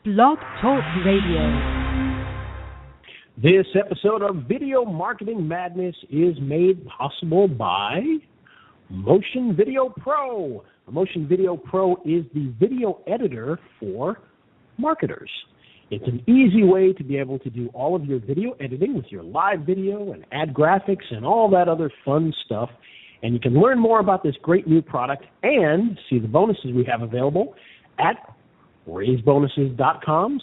Blog Talk Radio. This episode of Video Marketing Madness is made possible by Motion Video Pro. Motion Video Pro is the video editor for marketers. It's an easy way to be able to do all of your video editing with your live video and add graphics and all that other fun stuff. And you can learn more about this great new product and see the bonuses we have available at raisebonuses.com/.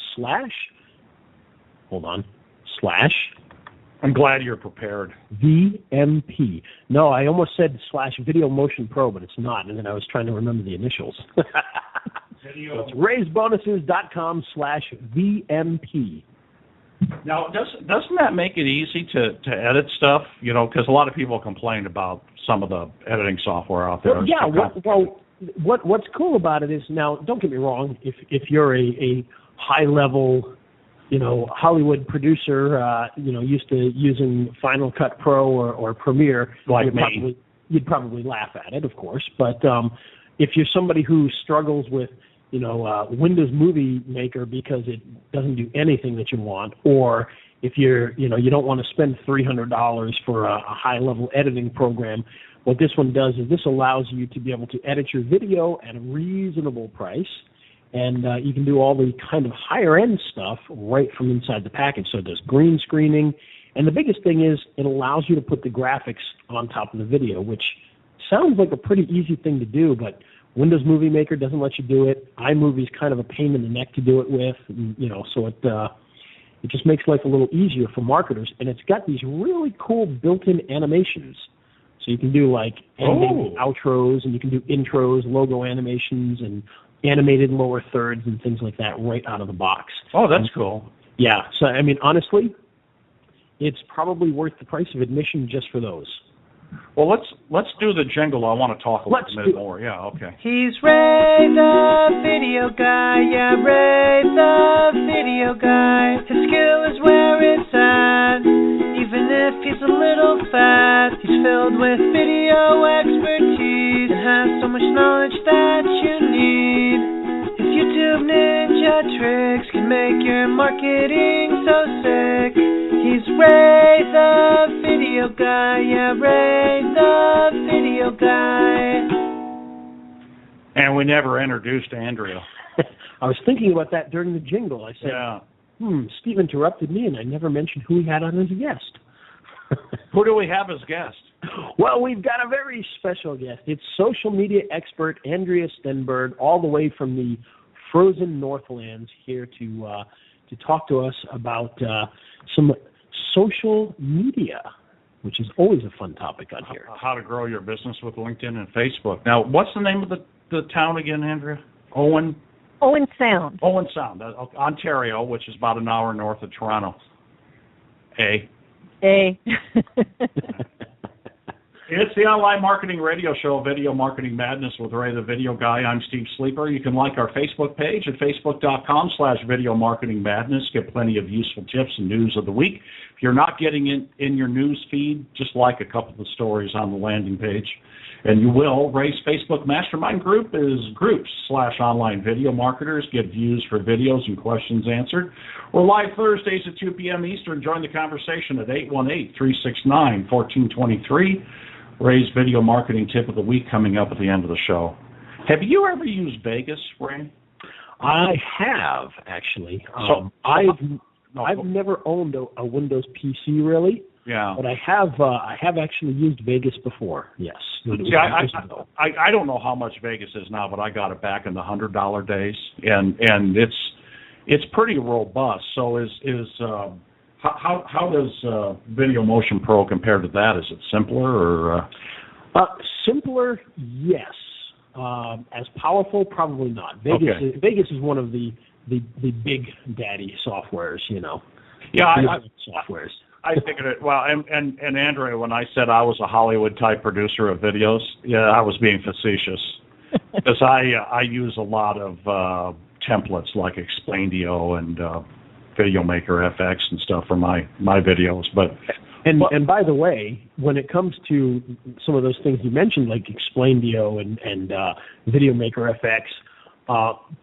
I'm glad you're prepared. VMP. No, I almost said /Video Motion Pro, but it's not, and then I was trying to remember the initials. So it's raisebonuses.com/VMP. Now, doesn't that make it easy to edit stuff? You know, because a lot of people complain about some of the editing software out there. Well, yeah, what's cool about it is, now, don't get me wrong, if you're a high-level, Hollywood producer, used to using Final Cut Pro or Premiere, like you'd probably laugh at it, of course. But if you're somebody who struggles with, Windows Movie Maker because it doesn't do anything that you want, or if you don't want to spend $300 for a high-level editing program, what this one does is this allows you to be able to edit your video at a reasonable price. And you can do all the kind of higher-end stuff right from inside the package. So it does green screening. And the biggest thing is it allows you to put the graphics on top of the video, which sounds like a pretty easy thing to do, but Windows Movie Maker doesn't let you do it. iMovie is kind of a pain in the neck to do it with, so it just makes life a little easier for marketers. And it's got these really cool built-in animations. So you can do like ending outros, and you can do intros, logo animations, and animated lower thirds and things like that right out of the box. Oh, that's cool. Yeah. So, I mean, honestly, it's probably worth the price of admission just for those. Well, let's do the jingle. I want to talk a little bit more. Yeah, okay. He's Ray the video guy. Yeah, Ray the video guy. His skill is where it's at. Even if he's a little fat, he's filled with video expertise and has so much knowledge that you need. His YouTube ninja tricks can make your marketing so sick. He's Ray the video guy. Yeah, Ray the video guy. And we never introduced Andrea. I was thinking about that during the jingle. I said, Steve interrupted me, and I never mentioned who he had on as a guest. Who do we have as guest? Well, we've got a very special guest. It's social media expert Andrea Stenberg, all the way from the frozen Northlands, here to talk to us about some social media, which is always a fun topic on here. How to grow your business with LinkedIn and Facebook. Now, what's the name of the town again, Andrea? Owen Sound. Owen Sound, Ontario, which is about an hour north of Toronto. It's the online marketing radio show, Video Marketing Madness with Ray the Video Guy. I'm Steve Sleeper. You can like our Facebook page at facebook.com/Video Marketing Madness. Get plenty of useful tips and news of the week. If you're not getting in your news feed, just like a couple of the stories on the landing page. And you will. Ray's Facebook Mastermind group is groups/online video marketers. Get views for videos and questions answered. We're live Thursdays at 2 p.m. Eastern. Join the conversation at 818-369-1423. Ray's video marketing tip of the week coming up at the end of the show. Have you ever used Vegas, Ray? I have, actually. I've never owned a Windows PC, really. Yeah. But I have actually used Vegas before, yes. See, I don't know how much Vegas is now, but I got it back in the $100 days, and it's pretty robust. So how does Video Motion Pro compare to that? Is it simpler or? Simpler, yes. As powerful, probably not. Vegas is one of the big daddy softwares, Yeah, softwares. I figured it. Well, and Andrea, when I said I was a Hollywood type producer of videos, yeah, I was being facetious because I use a lot of templates like Explaindio and Video Maker FX and stuff for my videos. And by the way, when it comes to some of those things you mentioned, like Explaindio and Video Maker FX,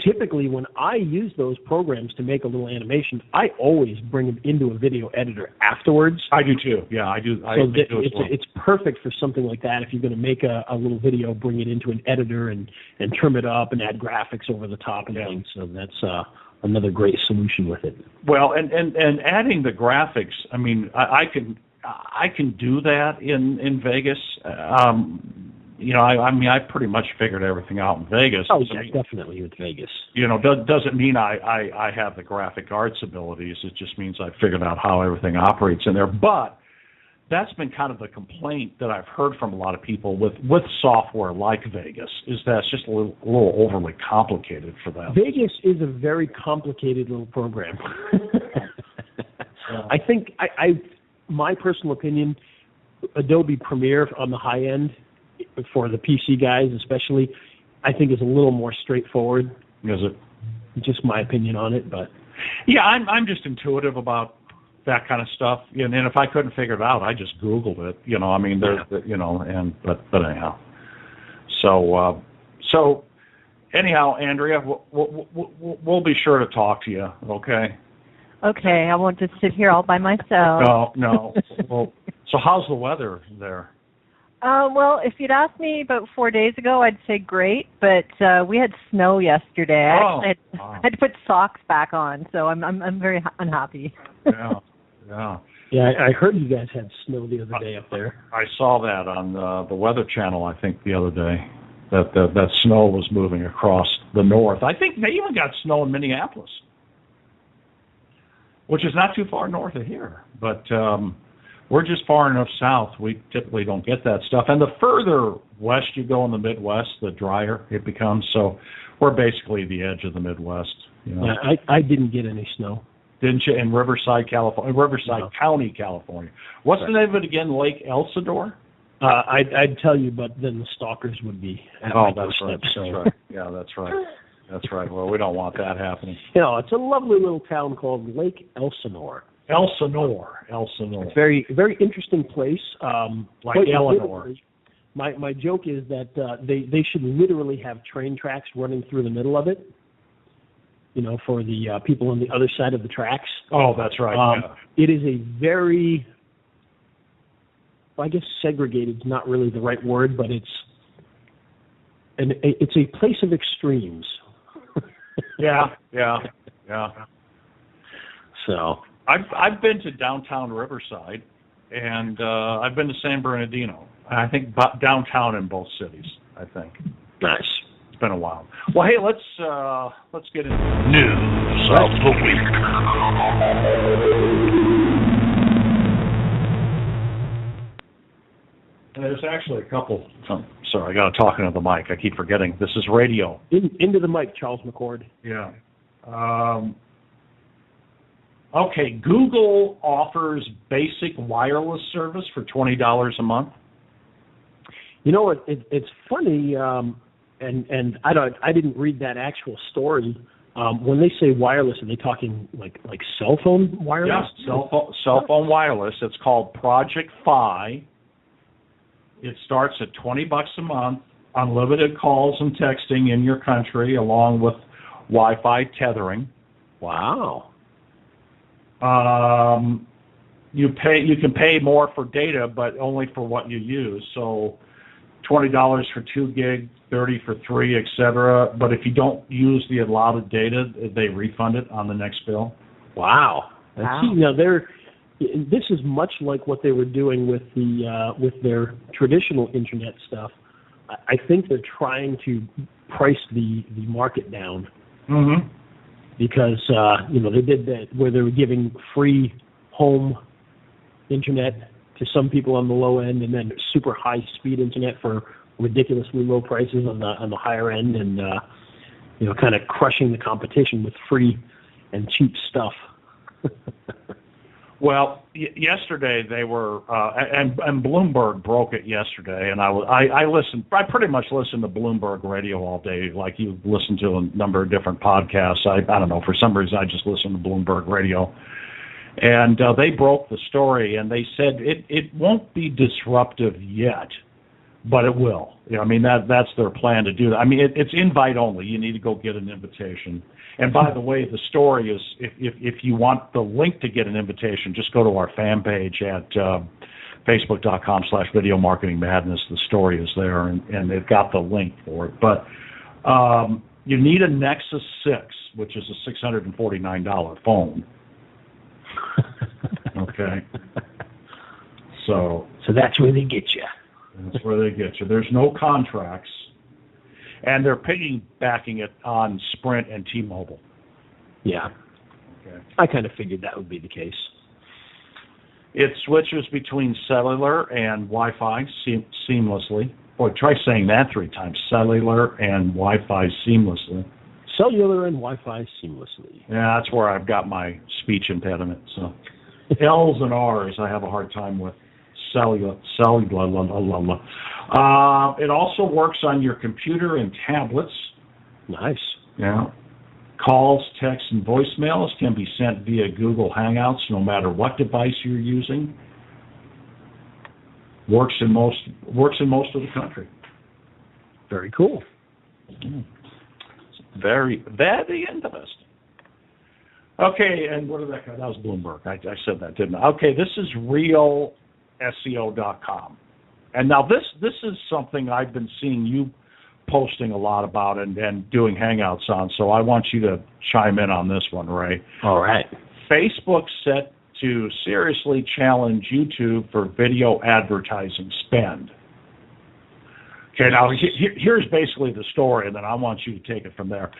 Typically, when I use those programs to make a little animation, I always bring them into a video editor afterwards. I do too. Yeah, I do. It's perfect for something like that. If you're going to make a little video, bring it into an editor and trim it up and add graphics over the top and things. So that's another great solution with it. Well, and adding the graphics, I mean, I can do that in Vegas. I pretty much figured everything out in Vegas. Oh, yeah, definitely with Vegas. Doesn't mean I have the graphic arts abilities. It just means I figured out how everything operates in there. But that's been kind of the complaint that I've heard from a lot of people with software like Vegas, is that it's just a little overly complicated for them. Vegas is a very complicated little program. I think, my personal opinion, Adobe Premiere on the high end, for the PC guys especially, I think is a little more straightforward. Is it? Just my opinion on it, but yeah, I'm just intuitive about that kind of stuff, and if I couldn't figure it out, I just Googled it. But anyhow. So anyhow, Andrea, we'll be sure to talk to you. Okay. Okay, I won't just sit here all by myself. No. Well, so how's the weather there? Well, if you'd asked me about 4 days ago, I'd say great, but we had snow yesterday. I had to put socks back on, so I'm very unhappy. Yeah. I heard you guys had snow the other day up there. I saw that on the Weather Channel, I think, the other day, that snow was moving across the north. I think they even got snow in Minneapolis, which is not too far north of here, but we're just far enough south. We typically don't get that stuff. And the further west you go in the Midwest, the drier it becomes. So we're basically the edge of the Midwest. Yeah, I didn't get any snow. Didn't you? In Riverside, California, County, California. What's the name of it again? Lake Elsinore? I'd tell you, but then the stalkers would be at my doorstep. That's right. Yeah, that's right. That's right. Well, we don't want that happening. It's a lovely little town called Lake Elsinore. Elsinore. It's very, very interesting place. Like Eleanor. My joke is that they should literally have train tracks running through the middle of it, for the people on the other side of the tracks. Oh, that's right. It is a very, I guess segregated is not really the right word, but it's a place of extremes. Yeah. So I've been to downtown Riverside, and I've been to San Bernardino. I think downtown in both cities. I think. Nice. It's been a while. Well, hey, let's get into news of the week. And there's actually a couple. Sorry, I got to talk into the mic. I keep forgetting. This is radio. Into the mic, Charles McCord. Yeah. Okay, Google offers basic wireless service for $20 a month. You know what? It's funny, and I didn't read that actual story. When they say wireless, are they talking like cell phone wireless? Yeah, cell phone wireless. It's called Project Fi. It starts at $20 a month, unlimited calls and texting in your country, along with Wi-Fi tethering. Wow. You can pay more for data, but only for what you use. So $20 for 2 gig, $30 for 3, etc. But if you don't use the allotted data, they refund it on the next bill. Wow. See, now this is much like what they were doing with their traditional internet stuff. I think they're trying to price the market down. Mm-hmm. Because they did that where they were giving free home internet to some people on the low end, and then super high speed internet for ridiculously low prices on the higher end, and kind of crushing the competition with free and cheap stuff. Well, yesterday they were, and Bloomberg broke it yesterday, and I listened. I pretty much listened to Bloomberg radio all day, like you listen to a number of different podcasts. I don't know, for some reason I just listened to Bloomberg radio, and they broke the story, and they said it won't be disruptive yet, but it will. I mean, that's their plan to do that. I mean, it's invite only. You need to go get an invitation. And by the way, the story is, if you want the link to get an invitation, just go to our fan page at Facebook.com/Video Marketing Madness. The story is there, and they've got the link for it. But you need a Nexus 6, which is a $649 phone. Okay. So that's where they get you. That's where they get you. There's no contracts, and they're piggybacking it on Sprint and T-Mobile. Yeah. Okay. I kind of figured that would be the case. It switches between cellular and Wi-Fi seamlessly. Boy, try saying that 3 times. Cellular and Wi-Fi seamlessly. Cellular and Wi-Fi seamlessly. Yeah, that's where I've got my speech impediment. So L's and R's I have a hard time with. Cellular. It also works on your computer and tablets. Nice. Yeah. Calls, texts, and voicemails can be sent via Google Hangouts no matter what device you're using. Works in most of the country. Very cool. Very, very interesting. Okay, and what did that go? That was Bloomberg. I said that, didn't I? Okay, this is RealSEO.com. And now this is something I've been seeing you posting a lot about and doing Hangouts on, so I want you to chime in on this one, Ray. All right. Facebook set to seriously challenge YouTube for video advertising spend. Okay, now here's basically the story, and then I want you to take it from there.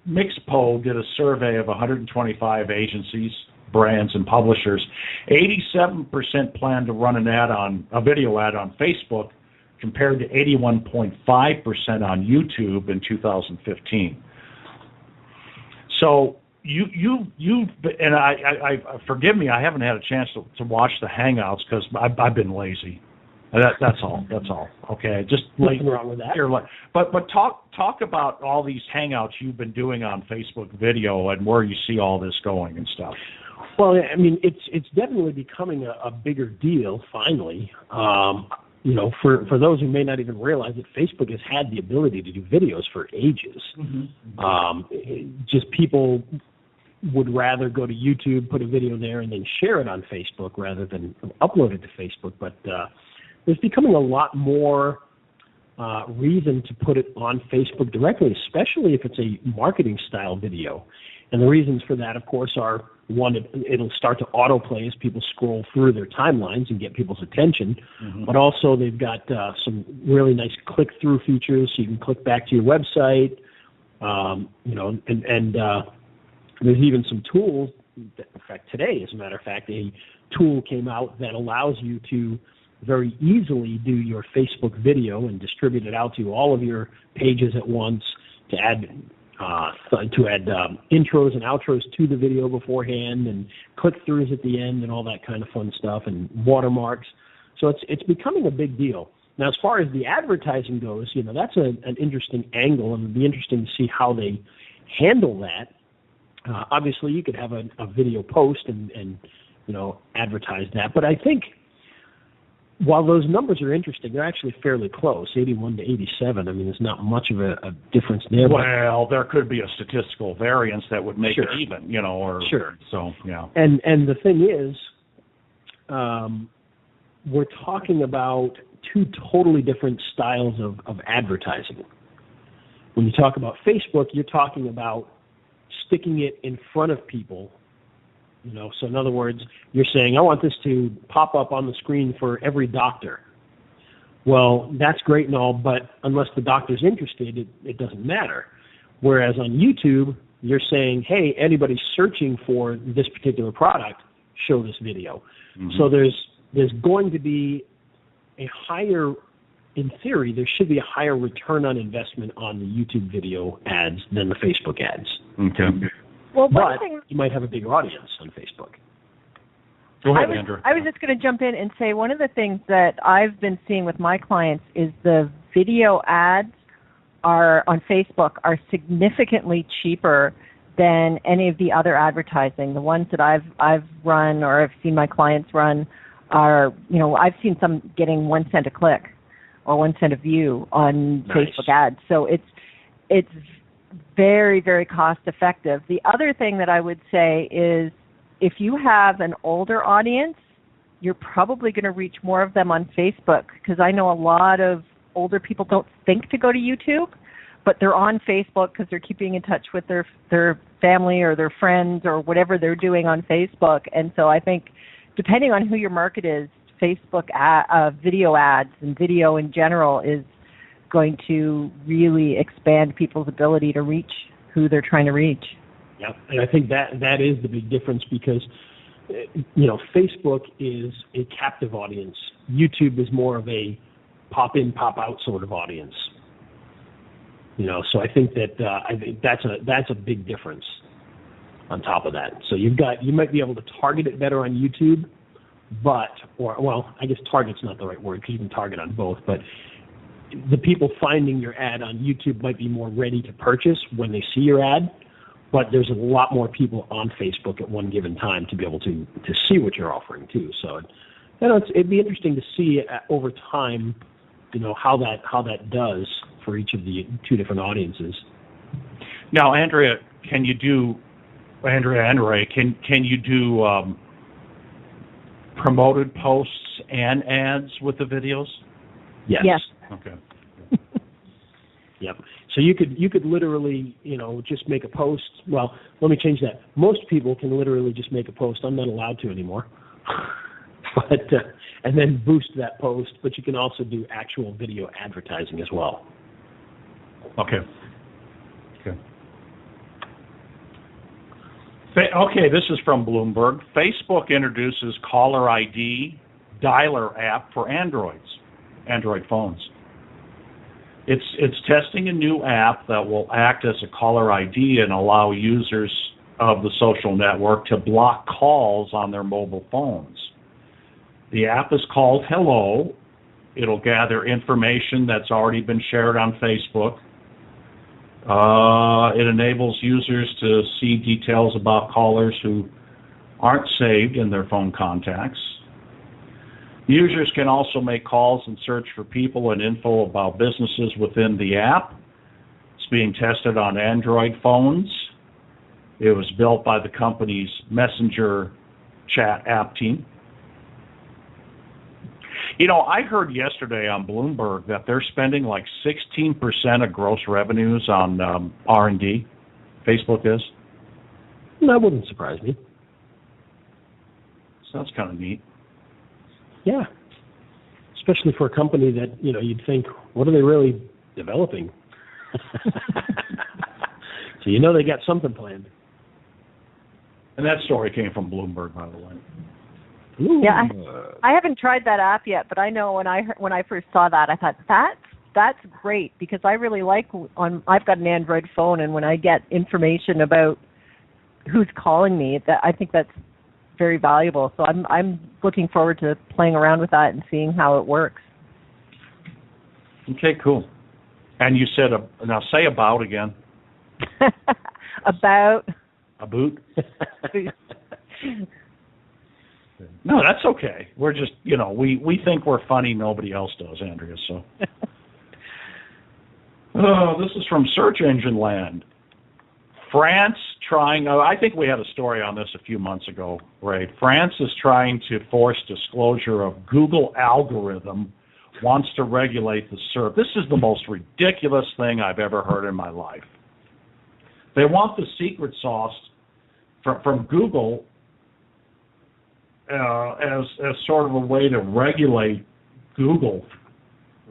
Mixpo did a survey of 125 agencies, brands, and publishers. 87% plan to run a video ad on Facebook, compared to 81.5% on YouTube in 2015. So you and I forgive me, I haven't had a chance to watch the Hangouts because I've been lazy. That's all. Okay, just nothing wrong with that. But talk about all these Hangouts you've been doing on Facebook video and where you see all this going and stuff. Well, I mean, it's definitely becoming a bigger deal finally. You know, for those who may not even realize it, Facebook has had the ability to do videos for ages. Mm-hmm. Just people would rather go to YouTube, put a video there, and then share it on Facebook rather than upload it to Facebook. But there's becoming a lot more reason to put it on Facebook directly, especially if it's a marketing-style video. And the reasons for that, of course, are, one, it'll start to autoplay as people scroll through their timelines and get people's attention. Mm-hmm. But also they've got some really nice click-through features, so you can click back to your website. You know, and there's even some tools. In fact, today, as a matter of fact, a tool came out that allows you to very easily do your Facebook video and distribute it out to all of your pages at once, to add intros and outros to the video beforehand, and click-throughs at the end, and all that kind of fun stuff, and watermarks. So it's becoming a big deal. Now, as far as the advertising goes, you know, that's an interesting angle, and it'd be interesting to see how they handle that. Obviously, you could have a video post and you know, advertise that, but I think while those numbers are interesting, they're actually fairly close, 81 to 87. I mean, there's not much of a difference there. Well, there could be a statistical variance that would make it even, you know, or so, yeah. And the thing is, we're talking about two totally different styles of advertising. When you talk about Facebook, you're talking about sticking it in front of people. You know, so in other words, you're saying, I want this to pop up on the screen for every doctor. Well, that's great and all, but unless the doctor's interested, it doesn't matter. Whereas on YouTube, you're saying, hey, anybody searching for this particular product, show this video. Mm-hmm. So there's going to be a higher, in theory, there should be a higher return on investment on the YouTube video ads than the Facebook ads. Okay. Well, but you might have a bigger audience on Facebook. Go ahead, Andrea. I was just going to jump in and say one of the things that I've been seeing with my clients is the video ads on Facebook are significantly cheaper than any of the other advertising. The ones that I've run or I've seen my clients run, are, I've seen some getting 1 cent a click or 1 cent a view on Facebook ads. So it's very, very cost effective. The other thing that I would say is if you have an older audience, you're probably going to reach more of them on Facebook, because I know a lot of older people don't think to go to YouTube, but they're on Facebook because they're keeping in touch with their family or their friends or whatever they're doing on Facebook. And so I think depending on who your market is, Facebook video ads and video in general is going to really expand people's ability to reach who they're trying to reach. Yeah, and I think that is the big difference, because Facebook is a captive audience. YouTube is more of a pop in, pop out sort of audience. So I think that's a big difference. On top of that, so you might be able to target it better on YouTube, I guess target's not the right word, because you can target on both, but the people finding your ad on YouTube might be more ready to purchase when they see your ad, but there's a lot more people on Facebook at one given time to be able to see what you're offering too. So it'd be interesting to see over time, how that does for each of the two different audiences. Now, Andrea and Ray, can you do promoted posts and ads with the videos? Yes. Okay. Yep. So you could literally, just make a post. Well, let me change that. Most people can literally just make a post. I'm not allowed to anymore. But and then boost that post. But you can also do actual video advertising as well. Okay. Okay, this is from Bloomberg. Facebook introduces caller ID dialer app for Android phones. It's testing a new app that will act as a caller ID and allow users of the social network to block calls on their mobile phones. The app is called Hello. It'll gather information that's already been shared on Facebook. It enables users to see details about callers who aren't saved in their phone contacts. Users can also make calls and search for people and info about businesses within the app. It's being tested on Android phones. It was built by the company's Messenger chat app team. I heard yesterday on Bloomberg that they're spending like 16% of gross revenues on R&D. Facebook is. That wouldn't surprise me. So that's kind of neat. Yeah. Especially for a company that, you'd think, what are they really developing? So they got something planned. And that story came from Bloomberg, by the way. Yeah, I haven't tried that app yet, but I know when I first saw that, I thought that's great, because I really like I've got an Android phone, and when I get information about who's calling me, I think that's very valuable. So I'm looking forward to playing around with that and seeing how it works. Okay, cool. And you said now say about again. About. A boot. No, that's okay. We're just, we think we're funny. Nobody else does, Andrea. So, this is from Search Engine Land. France I think we had a story on this a few months ago, Ray. France is trying to force disclosure of Google algorithm, wants to regulate the SERP. This is the most ridiculous thing I've ever heard in my life. They want the secret sauce from Google as sort of a way to regulate Google.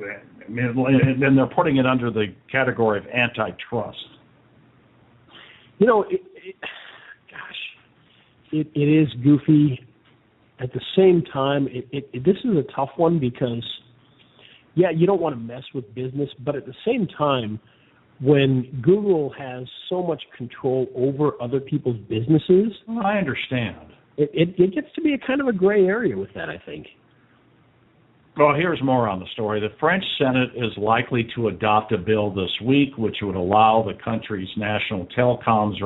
I mean, and they're putting it under the category of antitrust. It is goofy. At the same time, this is a tough one because, you don't want to mess with business, but at the same time, when Google has so much control over other people's businesses, well, I understand. It gets to be a kind of a gray area with that, I think. Well, here's more on the story. The French Senate is likely to adopt a bill this week which would allow the country's national telecoms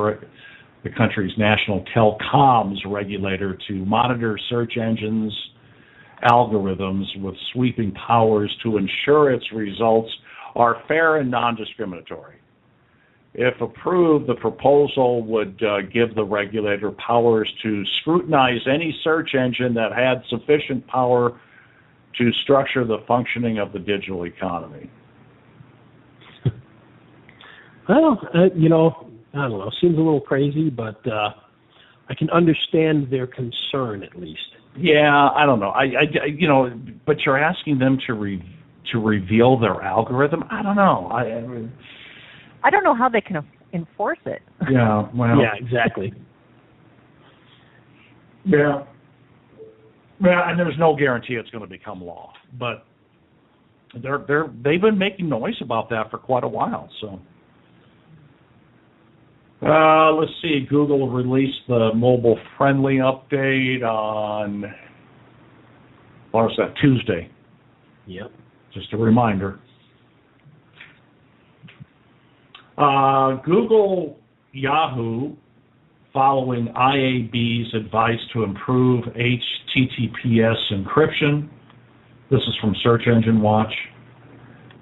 regulator to monitor search engines algorithms with sweeping powers to ensure its results are fair and non-discriminatory. If approved, the proposal would give the regulator powers to scrutinize any search engine that had sufficient power to structure the functioning of the digital economy. Well, I don't know. Seems a little crazy, but I can understand their concern at least. Yeah, I don't know. But you're asking them to reveal their algorithm. I don't know. I don't know how they can enforce it. Yeah. Well. Yeah. Exactly. Yeah. Yeah, and there's no guarantee it's going to become law, but they've been making noise about that for quite a while. So. Let's see. Google released the mobile-friendly update on, what was that, Tuesday? Yep. Just a reminder. Google Yahoo, following IAB's advice to improve HTTPS encryption. This is from Search Engine Watch.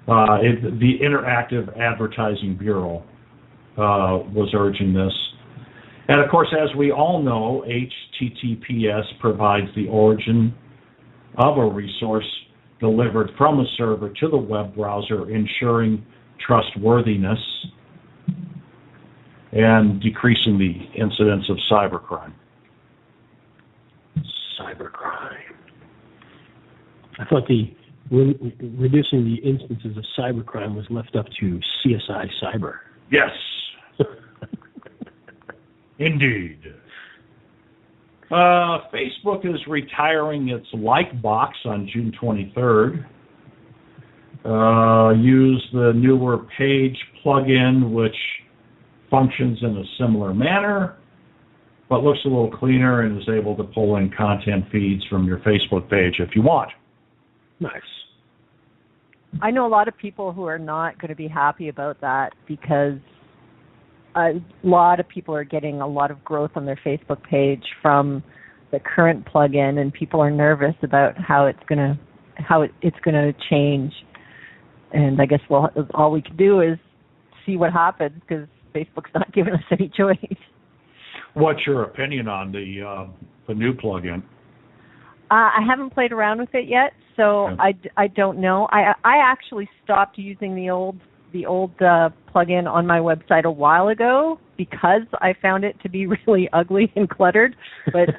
The Interactive Advertising Bureau was urging this. And of course, as we all know, HTTPS provides the origin of a resource delivered from a server to the web browser, ensuring trustworthiness and decreasing the incidence of cybercrime. Cybercrime. I thought reducing the instances of cybercrime was left up to CSI Cyber. Yes. Indeed. Facebook is retiring its like box on June 23rd. Use the newer page plugin, which functions in a similar manner, but looks a little cleaner and is able to pull in content feeds from your Facebook page if you want. Nice. I know a lot of people who are not going to be happy about that because a lot of people are getting a lot of growth on their Facebook page from the current plugin, and people are nervous about how it's going to change. And I guess all we can do is see what happens because Facebook's not giving us any choice. What's your opinion on the new plugin? I haven't played around with it yet, so okay. I don't know. I actually stopped using the old plugin on my website a while ago because I found it to be really ugly and cluttered. But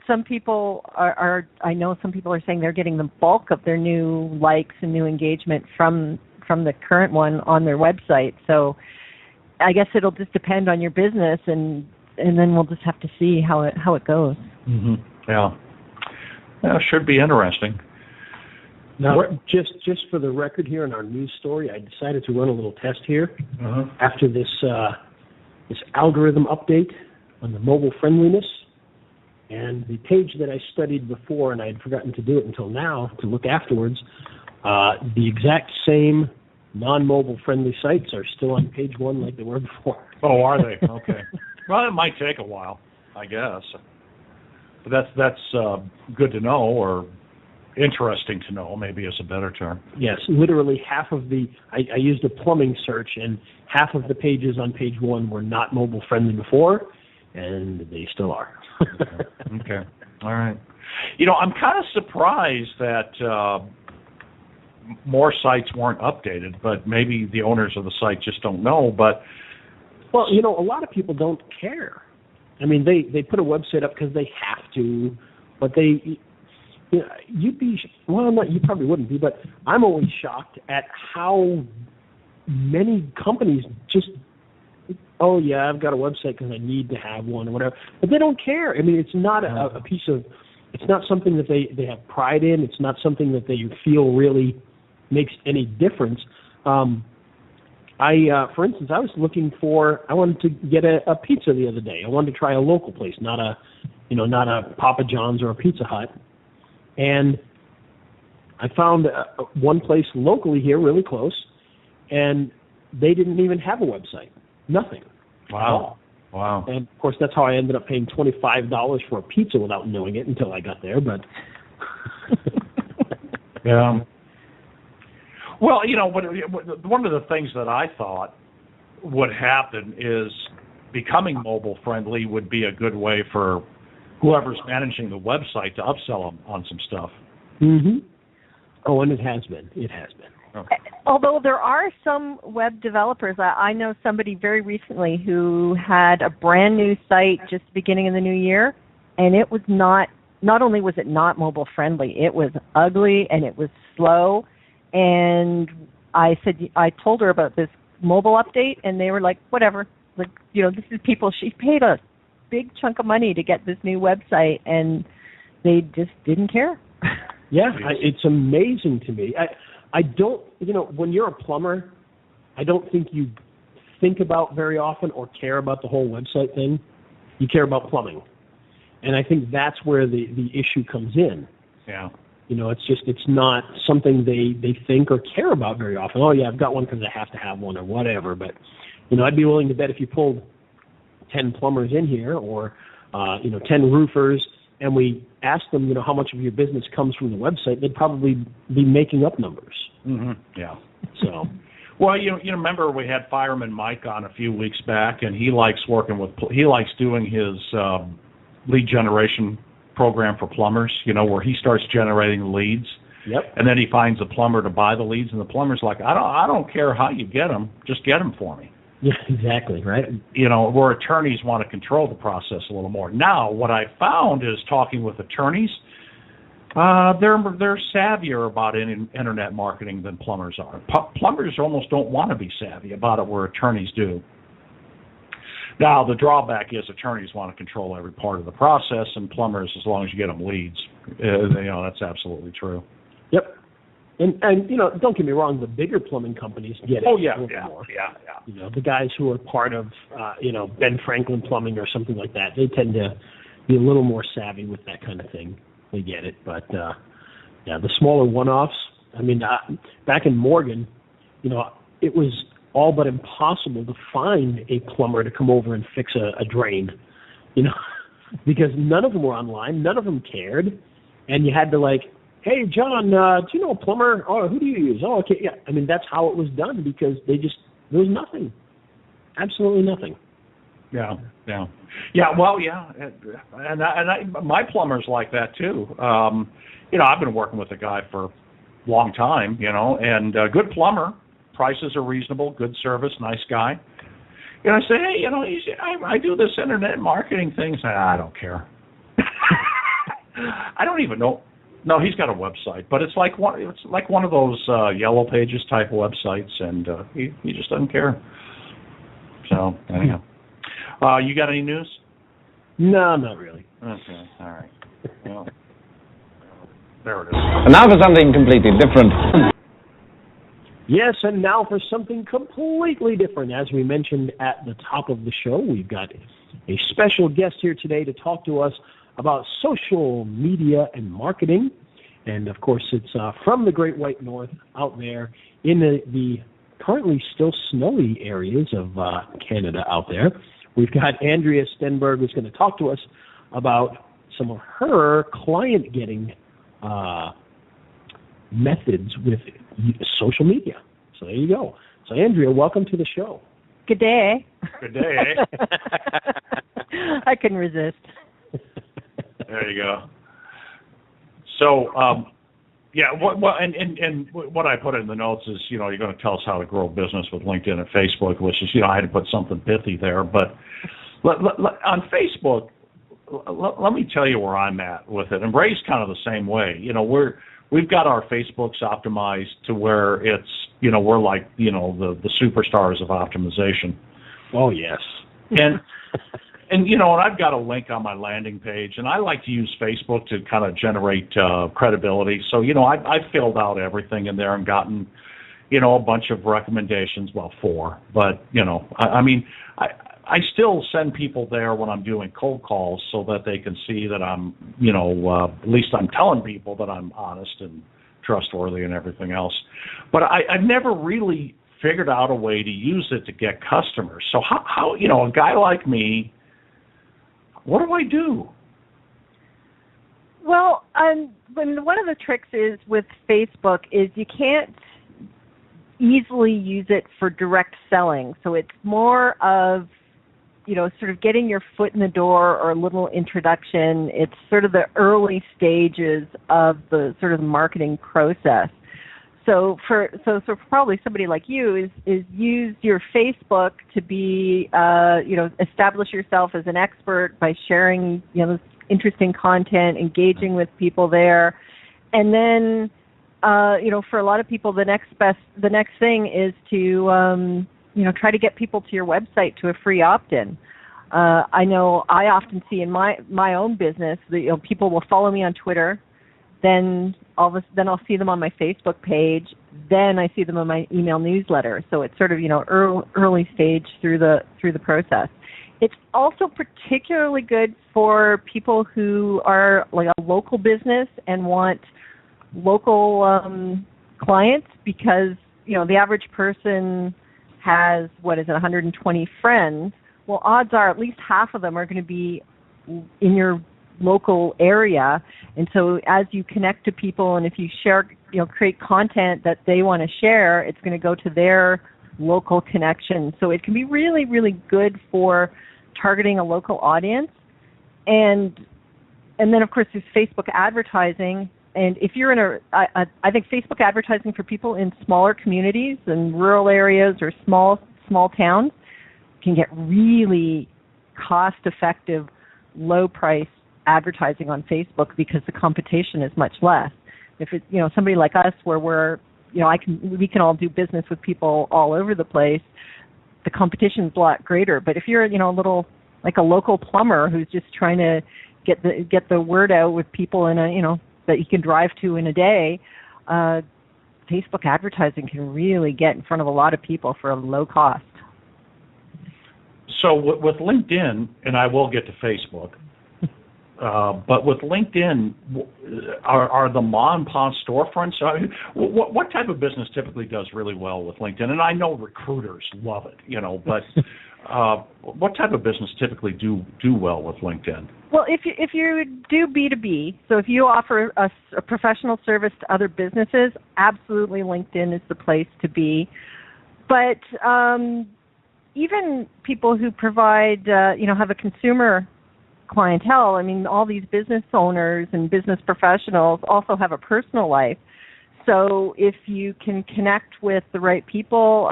some people I know some people are saying they're getting the bulk of their new likes and new engagement from the current one on their website. So I guess it'll just depend on your business, and then we'll just have to see how it goes. Mm-hmm. Yeah. Yeah, should be interesting. Now, just for the record here in our news story, I decided to run a little test here after this algorithm update on the mobile friendliness. And the page that I studied before, and I had forgotten to do it until now, to look afterwards, the exact same non-mobile friendly sites are still on page 1 like they were before. Oh, are they? Okay. Well, it might take a while, I guess. But that's good to know, or interesting to know, maybe is a better term. Yes, literally half of I used a plumbing search, and half of the pages on page 1 were not mobile friendly before, and they still are. Okay. All right. I'm kind of surprised that more sites weren't updated, but maybe the owners of the site just don't know. But well, a lot of people don't care. I mean, they put a website up because they have to, but you probably wouldn't be, but I'm always shocked at how many companies just, oh yeah, I've got a website because I need to have one or whatever, but they don't care. I mean, it's not a piece of, it's not something that they have pride in. It's not something that they feel really makes any difference. For instance, I wanted to get a pizza the other day. I wanted to try a local place, not a Papa John's or a Pizza Hut. And I found one place locally here, really close, and they didn't even have a website. Nothing. Wow. Wow. And of course, that's how I ended up paying $25 for a pizza without knowing it until I got there. But Yeah. Well, one of the things that I thought would happen is becoming mobile friendly would be a good way for whoever's managing the website to upsell them on some stuff. Mm-hmm. Oh, and it has been. It has been. Okay. Although there are some web developers, I know somebody very recently who had a brand new site just beginning of the new year, and it was not only was it not mobile friendly, it was ugly and it was slow. And I told her about this mobile update, and they were like, whatever. Like, this is people, she paid a big chunk of money to get this new website, and they just didn't care. Yeah, it's amazing to me. I don't, when you're a plumber, I don't think you think about very often or care about the whole website thing. You care about plumbing. And I think that's where the issue comes in. Yeah. It's not something they think or care about very often. Oh, yeah, I've got one because I have to have one or whatever. But, I'd be willing to bet if you pulled 10 plumbers in here or, 10 roofers, and we asked them, how much of your business comes from the website, they'd probably be making up numbers. Mm-hmm. Yeah. So, well, you remember we had Fireman Mike on a few weeks back, and he likes doing his lead generation program for plumbers, where he starts generating leads. Yep. And then he finds a plumber to buy the leads, and the plumber's like, I don't care how you get them, just get them for me. Yeah, exactly, right? Where attorneys want to control the process a little more. Now, what I found is talking with attorneys, they're savvier about internet marketing than plumbers are. Plumbers almost don't want to be savvy about it, where attorneys do. Now, the drawback is attorneys want to control every part of the process, and plumbers, as long as you get them leads, that's absolutely true. Yep. And don't get me wrong, the bigger plumbing companies get it. Oh, yeah, more. yeah. The guys who are part of, Ben Franklin Plumbing or something like that, they tend to be a little more savvy with that kind of thing. They get it. But, the smaller one-offs, back in Morgan, it was all but impossible to find a plumber to come over and fix a drain, because none of them were online, none of them cared, and you had to hey, John, do you know a plumber? Oh, who do you use? Oh, okay, yeah. That's how it was done, because there was nothing, absolutely nothing. Yeah. Well, yeah, and my plumber's like that too. I've been working with a guy for a long time, and a good plumber. Prices are reasonable, good service, nice guy. I say, hey, I do this internet marketing thing. I don't care. I don't even know. No, he's got a website, but it's like one of those Yellow Pages type of websites, and he just doesn't care. So anyhow, you got any news? No, not really. Okay, all right. Well, there it is. And now for something completely different. Yes, and now for something completely different. As we mentioned at the top of the show, we've got a special guest here today to talk to us about social media and marketing. And, of course, it's from the Great White North out there in the currently still snowy areas of Canada out there. We've got Andrea Stenberg, who's going to talk to us about some of her client-getting methods with social media. So there you go. So, Andrea, welcome to the show. Good day. Good day. I couldn't resist. There you go. So, what I put in the notes is, you're going to tell us how to grow a business with LinkedIn and Facebook, which is, I had to put something pithy there. But on Facebook, let me tell you where I'm at with it. And Ray's kind of the same way. We've got our Facebooks optimized to where it's, we're like, the superstars of optimization. Oh, yes. And I've got a link on my landing page, and I like to use Facebook to kind of generate credibility. So, I've filled out everything in there and gotten, a bunch of recommendations, well, 4. But, I still send people there when I'm doing cold calls so that they can see that I'm, at least I'm telling people that I'm honest and trustworthy and everything else. But I've never really figured out a way to use it to get customers. So how a guy like me, what do I do? Well, one of the tricks is with Facebook is you can't easily use it for direct selling. So it's more of, sort of getting your foot in the door or a little introduction. It's sort of the early stages of the sort of marketing process. So for probably somebody like you is use your Facebook to be, establish yourself as an expert by sharing, interesting content, engaging with people there, and then, for a lot of people, the next thing is to, try to get people to your website to a free opt-in. I know I often see in my own business that people will follow me on Twitter, then I'll see them on my Facebook page, then I see them on my email newsletter. So it's sort of early stage through the process. It's also particularly good for people who are like a local business and want local clients, because the average person has 120 friends. Well, odds are at least half of them are going to be in your local area, and so as you connect to people, and if you share, create content that they want to share, it's going to go to their local connection. So it can be really, really good for targeting a local audience, and then of course there's Facebook advertising. And if you're in I think Facebook advertising for people in smaller communities and rural areas or small towns can get really cost-effective, low-price advertising on Facebook because the competition is much less. If it's somebody like us where we're we can all do business with people all over the place, the competition is a lot greater. But if you're a little like a local plumber who's just trying to get the word out with people in a that you can drive to in a day, Facebook advertising can really get in front of a lot of people for a low cost. So with LinkedIn, and I will get to Facebook, but with LinkedIn, are the mom and pop storefronts? What type of business typically does really well with LinkedIn? And I know recruiters love it, but what type of business typically do well with LinkedIn? Well, if you do B2B, so if you offer a professional service to other businesses, absolutely LinkedIn is the place to be. But even people who provide, have a consumer clientele, I mean, all these business owners and business professionals also have a personal life. So if you can connect with the right people,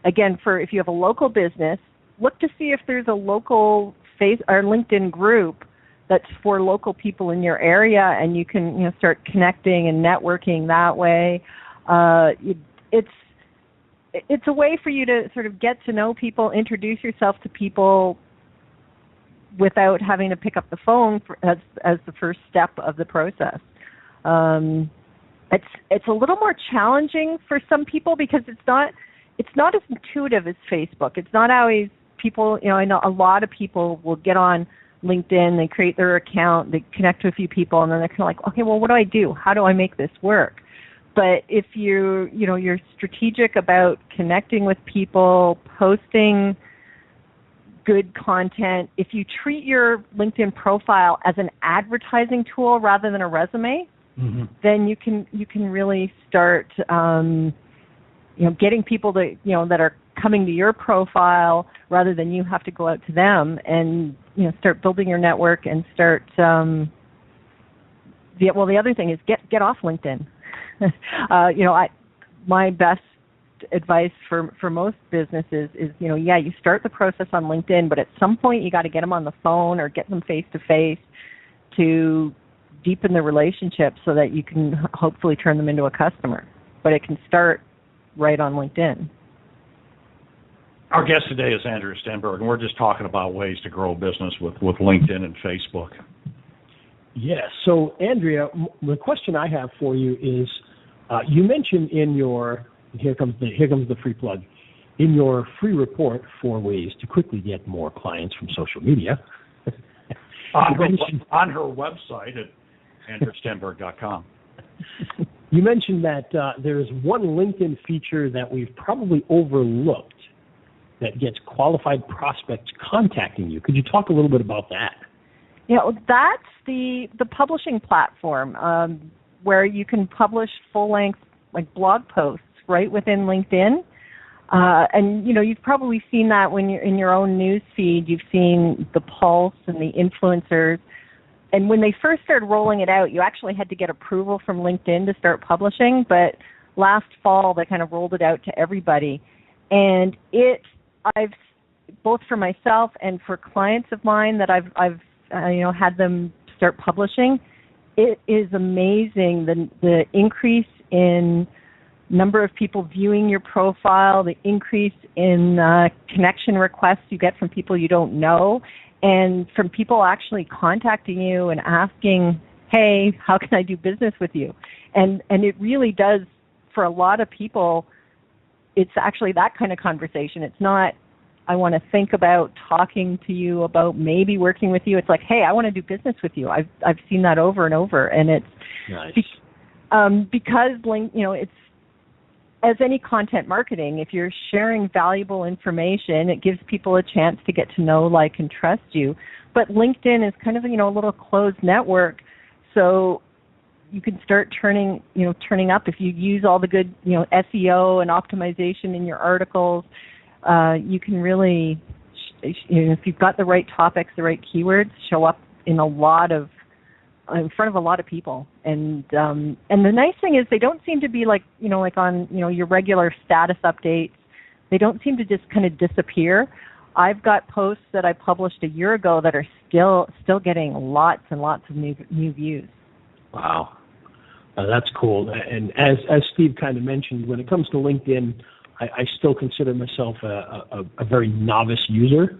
again, if you have a local business, look to see if there's a local LinkedIn group that's for local people in your area, and you can start connecting and networking that way. It's a way for you to sort of get to know people, introduce yourself to people without having to pick up the phone as the first step of the process. It's a little more challenging for some people because it's not as intuitive as Facebook. It's not always people, I know a lot of people will get on LinkedIn, they create their account, they connect to a few people, and then they're kind of like, okay, well, what do I do? How do I make this work? But if you're strategic about connecting with people, posting good content, if you treat your LinkedIn profile as an advertising tool rather than a resume, mm-hmm. then you can really start getting people that are coming to your profile rather than you have to go out to them, and start building your network and start. The other thing is get off LinkedIn. My best advice for most businesses is, you start the process on LinkedIn, but at some point you got to get them on the phone or get them face to face to deepen the relationship so that you can hopefully turn them into a customer. But it can start right on LinkedIn. Our guest today is Andrea Stenberg, and we're just talking about ways to grow business with LinkedIn and Facebook. Yes. So, Andrea, the question I have for you is, you mentioned in your here comes the free plug, in your free report, 4 ways to quickly get more clients from social media. on her website at andreastenberg.com. You mentioned that there's one LinkedIn feature that we've probably overlooked that gets qualified prospects contacting you. Could you talk a little bit about that? That's the publishing platform where you can publish full-length blog posts right within LinkedIn. And you've probably seen that when you're in your own news feed. You've seen the Pulse and the influencers. And when they first started rolling it out, you actually had to get approval from LinkedIn to start publishing. But last fall, they kind of rolled it out to everybody. And I've both for myself and for clients of mine that I've had them start publishing. It is amazing the increase in number of people viewing your profile, the increase in connection requests you get from people you don't know, and from people actually contacting you and asking, hey, how can I do business with you? And it really does, for a lot of people, it's actually that kind of conversation. It's not, I want to think about talking to you about maybe working with you. It's like, hey, I want to do business with you. I've seen that over and over, and it's nice. Because it's, as any content marketing, if you're sharing valuable information, it gives people a chance to get to know, like, and trust you. But LinkedIn is kind of, a little closed network, so you can start turning up if you use all the good, SEO and optimization in your articles. You can really, if you've got the right topics, the right keywords, show up in front of a lot of people. And the nice thing is they don't seem to be like on, your regular status updates. They don't seem to just kind of disappear. I've got posts that I published a year ago that are still getting lots and lots of new views. Wow. That's cool. And as Steve kind of mentioned, when it comes to LinkedIn, I still consider myself a very novice user.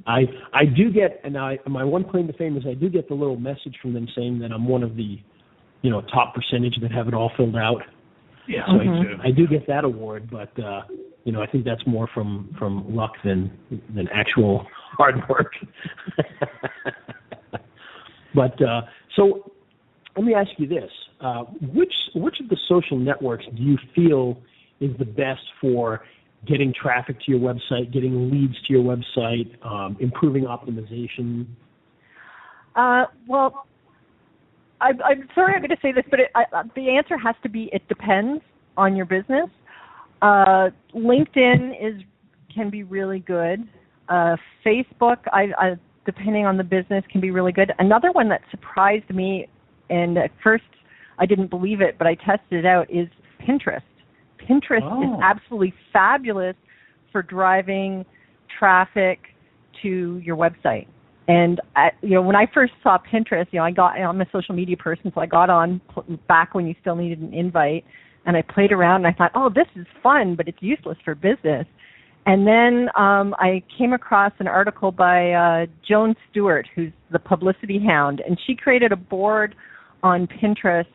I do get, and my one claim to fame is I do get the little message from them saying that I'm one of the, top percentage that have it all filled out. Yeah, so I do get that award, but I think that's more from luck than actual hard work. But so let me ask you this: which of the social networks do you feel is the best for getting traffic to your website, getting leads to your website, improving optimization? Well, I'm sorry I'm going to say this, but the answer has to be it depends on your business. LinkedIn can be really good. Facebook, depending on the business, can be really good. Another one that surprised me, and at first I didn't believe it, but I tested it out, is Pinterest. Pinterest is absolutely fabulous for driving traffic to your website. And when I first saw Pinterest, I'm a social media person, so I got on back when you still needed an invite, and I played around, and I thought, oh, this is fun, but it's useless for business. And then I came across an article by Joan Stewart, who's the publicity hound, and she created a board on Pinterest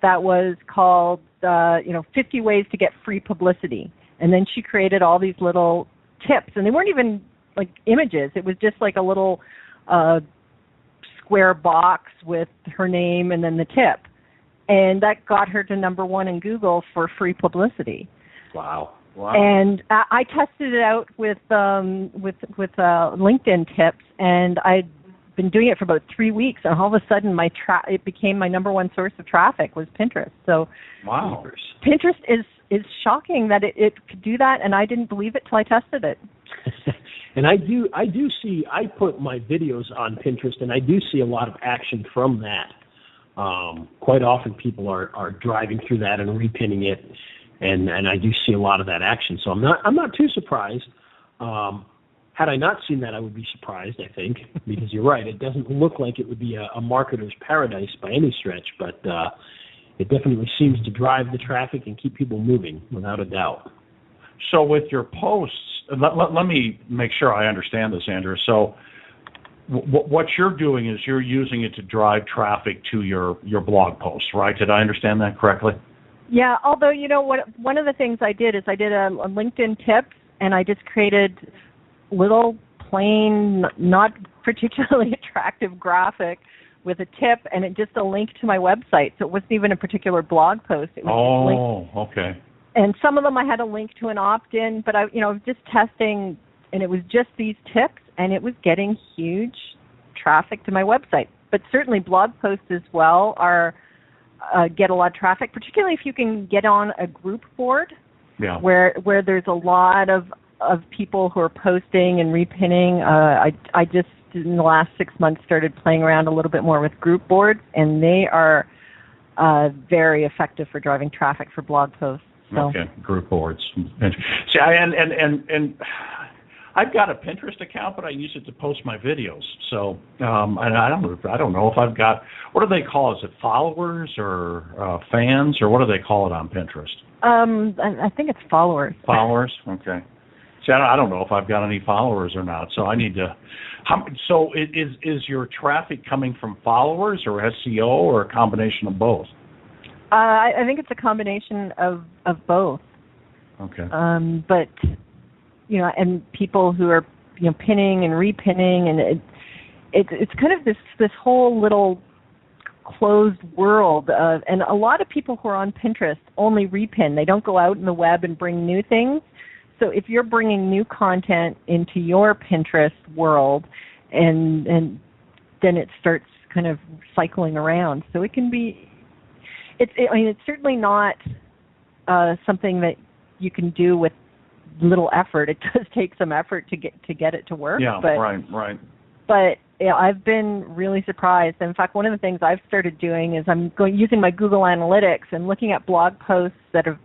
that was called 50 ways to get free publicity. And then she created all these little tips, and they weren't even like images. It was just like a little square box with her name and then the tip. And that got her to #1 in Google for free publicity. Wow. And I tested it out with LinkedIn tips, and I'd been doing it for about 3 weeks, and all of a sudden it became my #1 source of traffic was Pinterest. So wow. Pinterest is shocking that it could do that, and I didn't believe it till I tested it. And I do see, I put my videos on Pinterest, and I do see a lot of action from that. Quite often people are driving through that and repinning it, and I do see a lot of that action. So I'm not too surprised. Had I not seen that, I would be surprised, I think, because you're right. It doesn't look like it would be a marketer's paradise by any stretch, but it definitely seems to drive the traffic and keep people moving, without a doubt. So with your posts, let me make sure I understand this, Andrea. So what you're doing is you're using it to drive traffic to your blog posts, right? Did I understand that correctly? Yeah, although, one of the things I did is I did a LinkedIn tips, and I just created little plain, not particularly attractive graphic with a tip, and it just a link to my website. So it wasn't even a particular blog post. It was just okay. And some of them I had a link to an opt-in, but I was just testing, and it was just these tips, and it was getting huge traffic to my website. But certainly blog posts as well are get a lot of traffic, particularly if you can get on a group board where there's a lot of people who are posting and repinning. I just, in the last 6 months, started playing around a little bit more with group boards, and they are very effective for driving traffic for blog posts. So. Okay, group boards. See, and I've got a Pinterest account, but I use it to post my videos. So, and I don't know if I've got, what do they call it? Is it followers or fans, or what do they call it on Pinterest? I think it's followers. Followers? Okay. See, I don't know if I've got any followers or not, so I need to. So is your traffic coming from followers or SEO or a combination of both? I think it's a combination of both. Okay. But and people who are pinning and repinning, and it's kind of this whole little closed world of, and a lot of people who are on Pinterest only repin. They don't go out in the web and bring new things. So if you're bringing new content into your Pinterest world, and then it starts kind of cycling around. So it can be, it's certainly not something that you can do with little effort. It does take some effort to get it to work. Yeah, right. But I've been really surprised. In fact, one of the things I've started doing is I'm using my Google Analytics and looking at blog posts that have,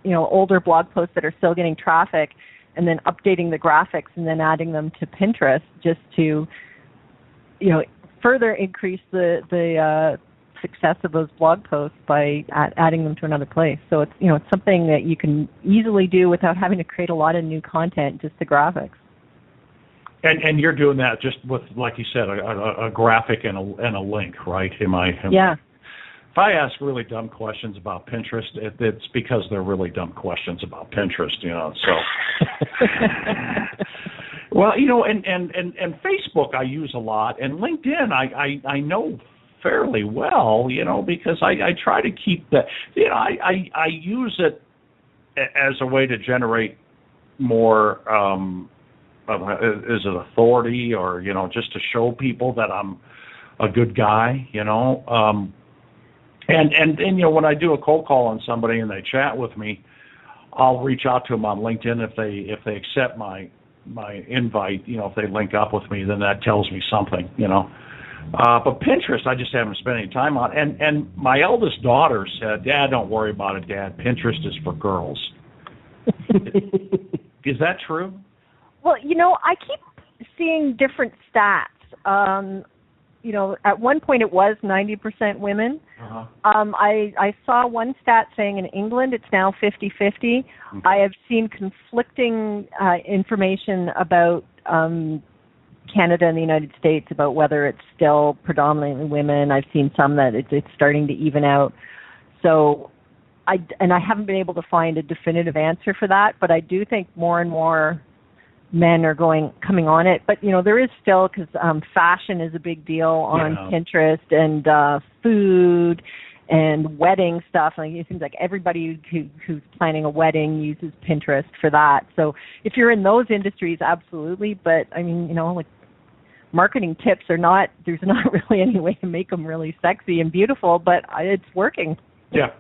older blog posts that are still getting traffic, and then updating the graphics and then adding them to Pinterest just to, further increase the success of those blog posts by adding them to another place. So it's, it's something that you can easily do without having to create a lot of new content, just the graphics. And you're doing that just with, like you said, a graphic and a link, right? Yeah. If I ask really dumb questions about Pinterest, it's because they're really dumb questions about Pinterest, So, well, and Facebook I use a lot, and LinkedIn I know fairly well, because I try to keep that. I use it as a way to generate more. Is it authority, or just to show people that I'm a good guy, And when I do a cold call on somebody and they chat with me, I'll reach out to them on LinkedIn if they accept my invite. If they link up with me, then that tells me something. But Pinterest, I just haven't spent any time on. And my eldest daughter said, "Dad, don't worry about it, Dad. Pinterest is for girls." Is that true? Well, I keep seeing different stats. At one point it was 90% women. Uh-huh. I saw one stat saying in England it's now 50-50. Okay. I have seen conflicting information about Canada and the United States about whether it's still predominantly women. I've seen some that it's starting to even out. So I haven't been able to find a definitive answer for that, but I do think more and more men are coming on it. But there is still, because fashion is a big deal on Pinterest, and food and wedding stuff. It seems like everybody who's planning a wedding uses Pinterest for that. So if you're in those industries, absolutely. But marketing tips there's not really any way to make them really sexy and beautiful, but it's working. Yeah,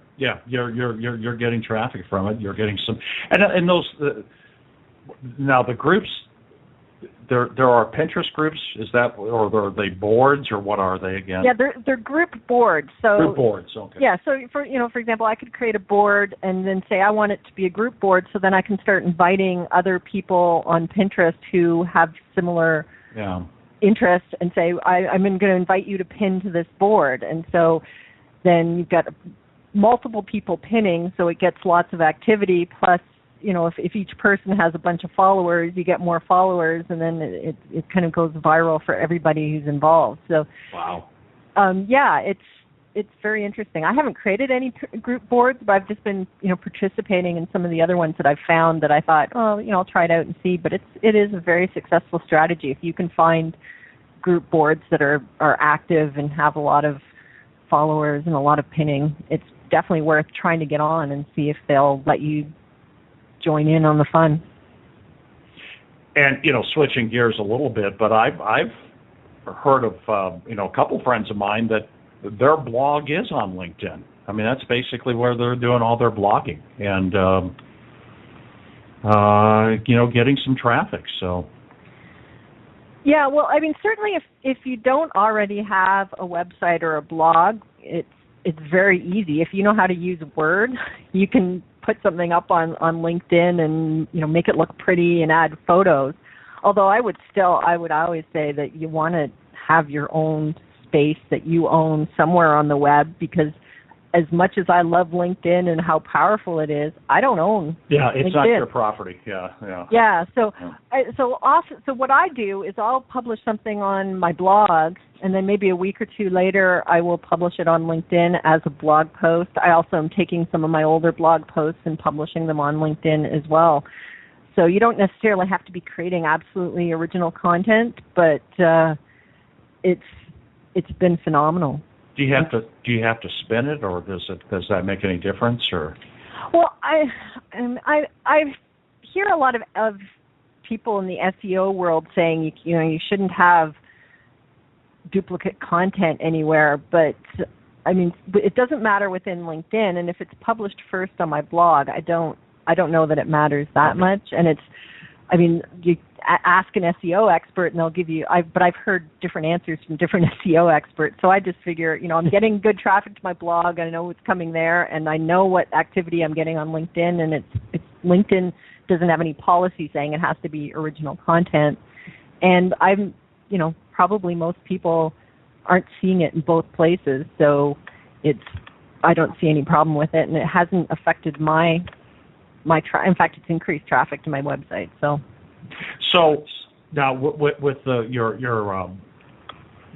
you're getting traffic from it. You're getting some, and those. Now the groups, there are Pinterest groups. Is that, or are they boards, or what are they again? Yeah, they're group boards. So group boards, okay. Yeah, so for example, I could create a board and then say I want it to be a group board, so then I can start inviting other people on Pinterest who have similar interests, and say I'm going to invite you to pin to this board, and so then you've got multiple people pinning, so it gets lots of activity. Plus, if each person has a bunch of followers, you get more followers, and then it kind of goes viral for everybody who's involved. So, wow. It's very interesting. I haven't created any group boards, but I've just been participating in some of the other ones that I've found that I thought, I'll try it out and see. But it is a very successful strategy if you can find group boards that are active and have a lot of followers and a lot of pinning. It's definitely worth trying to get on and see if they'll let you join in on the fun. And switching gears a little bit, but I've heard of a couple friends of mine that their blog is on LinkedIn. I mean, that's basically where they're doing all their blogging and getting some traffic. So. Yeah, well, I mean, certainly if you don't already have a website or a blog, it's very easy. If you know how to use Word, you can put something up on LinkedIn and make it look pretty and add photos. Although I would always say that you want to have your own space that you own somewhere on the web, because as much as I love LinkedIn and how powerful it is, I don't own it's LinkedIn. not your property. Yeah. So what I do is I'll publish something on my blog, and then maybe a week or two later I will publish it on LinkedIn as a blog post. I also am taking some of my older blog posts and publishing them on LinkedIn as well. So you don't necessarily have to be creating absolutely original content, but it's been phenomenal. Do you have to spin it, or does that make any difference? Or well, I hear a lot of people in the SEO world saying you shouldn't have duplicate content anywhere, but I mean it doesn't matter within LinkedIn, and if it's published first on my blog, I don't know that it matters that much. And you ask an SEO expert and they'll give you, but I've heard different answers from different SEO experts. So I just figure, I'm getting good traffic to my blog. I know what's coming there, and I know what activity I'm getting on LinkedIn. And it's LinkedIn doesn't have any policy saying it has to be original content. And I'm, probably most people aren't seeing it in both places. So I don't see any problem with it, and it hasn't affected my in fact, it's increased traffic to my website. So now with your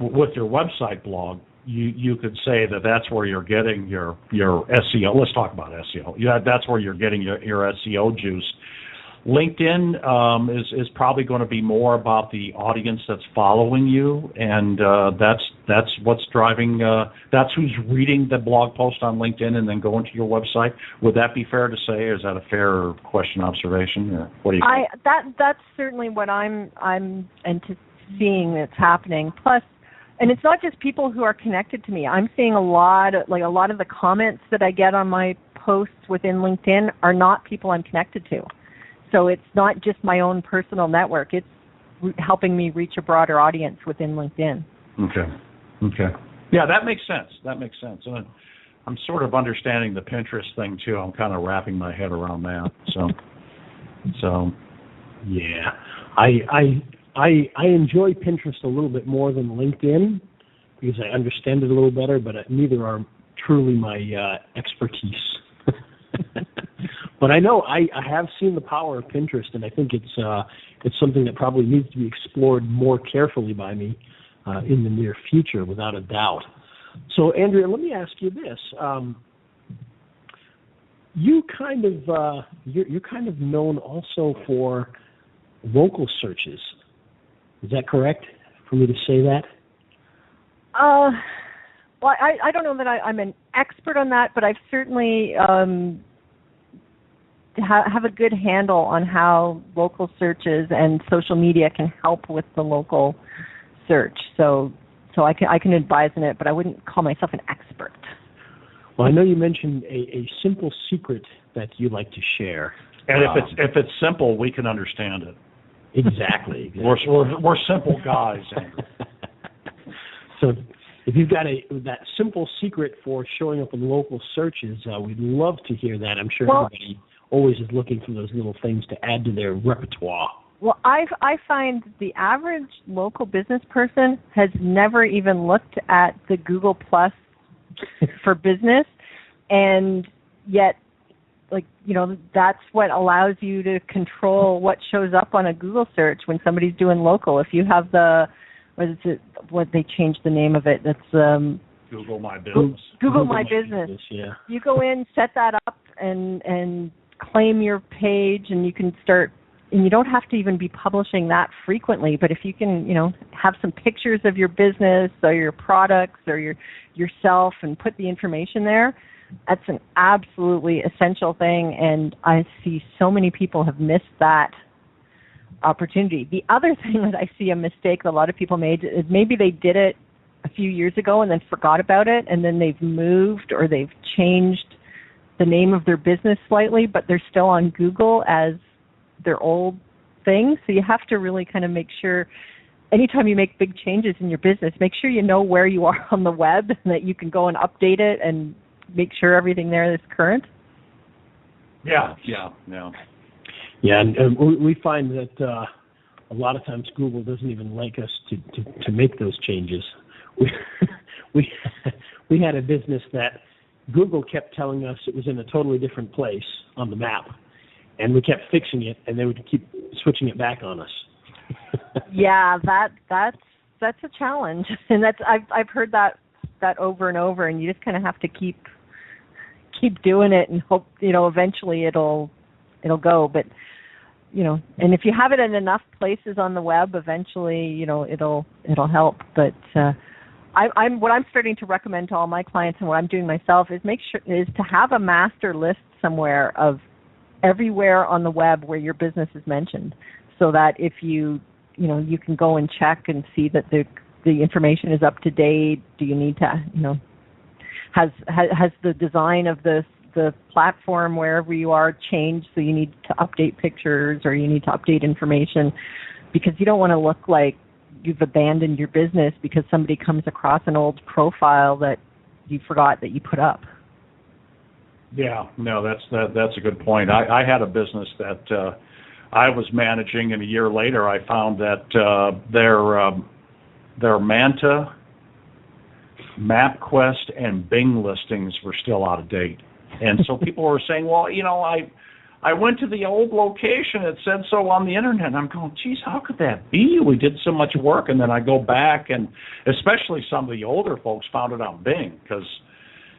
website blog, you could say that's where you're getting your SEO. Let's talk about SEO. Yeah, that's where you're getting your SEO juice. LinkedIn is probably going to be more about the audience that's following you, and that's what's driving. That's who's reading the blog post on LinkedIn and then going to your website. Would that be fair to say? Or is that a fair observation? Or what do you think? That's certainly what I'm seeing that's happening. Plus, and it's not just people who are connected to me. I'm seeing a lot of the comments that I get on my posts within LinkedIn are not people I'm connected to. So it's not just my own personal network. It's helping me reach a broader audience within LinkedIn. Okay. Yeah, that makes sense. And I'm sort of understanding the Pinterest thing too. I'm kind of wrapping my head around that. So yeah, I enjoy Pinterest a little bit more than LinkedIn because I understand it a little better, but neither are truly my expertise. But I know I have seen the power of Pinterest, and I think it's something that probably needs to be explored more carefully by me in the near future, without a doubt. So, Andrea, let me ask you this: you're kind of known also for local searches. Is that correct for me to say that? Well, I don't know that I'm an expert on that, but I've certainly have a good handle on how local searches and social media can help with the local search. So I can advise in it, but I wouldn't call myself an expert. Well, I know you mentioned a simple secret that you like to share. And if it's simple, we can understand it. Exactly. We're simple guys, Andrew. So if you've got that simple secret for showing up in local searches, we'd love to hear that. I'm sure everybody always is looking for those little things to add to their repertoire. Well, I find the average local business person has never even looked at the Google Plus for business, and yet, that's what allows you to control what shows up on a Google search when somebody's doing local. If you have what they changed the name of it, that's Google My Business. Google My Business. Yeah. You go in, set that up, and claim your page, and you can start. And you don't have to even be publishing that frequently, but if you can, have some pictures of your business or your products or yourself and put the information there, that's an absolutely essential thing. And I see so many people have missed that opportunity. The other thing that I see a mistake that a lot of people made is maybe they did it a few years ago and then forgot about it, and then they've moved or they've changed the name of their business slightly, but they're still on Google as their old thing. So you have to really kind of make sure anytime you make big changes in your business, make sure you know where you are on the web and that you can go and update it and make sure everything there is current. Yeah, and we find that a lot of times Google doesn't even like us to make those changes. We had a business that Google kept telling us it was in a totally different place on the map, and we kept fixing it, and they would keep switching it back on us. Yeah, that's a challenge, and I've heard that over and over, and you just kind of have to keep doing it and hope eventually it'll go. But and if you have it in enough places on the web, eventually it'll help. But what I'm starting to recommend to all my clients and what I'm doing myself is to have a master list somewhere of everywhere on the web where your business is mentioned, so that if you can go and check and see that the information is up to date. Do you need to has the design of the platform wherever you are changed, so you need to update pictures or you need to update information, because you don't want to look like you've abandoned your business because somebody comes across an old profile that you forgot that you put up. Yeah, no, that's a good point. I had a business that I was managing, and a year later I found that their Manta, MapQuest, and Bing listings were still out of date. And so people were saying, well, I went to the old location. It said so on the internet. And I'm going, geez, how could that be? We did so much work. And then I go back, and especially some of the older folks found it on Bing because,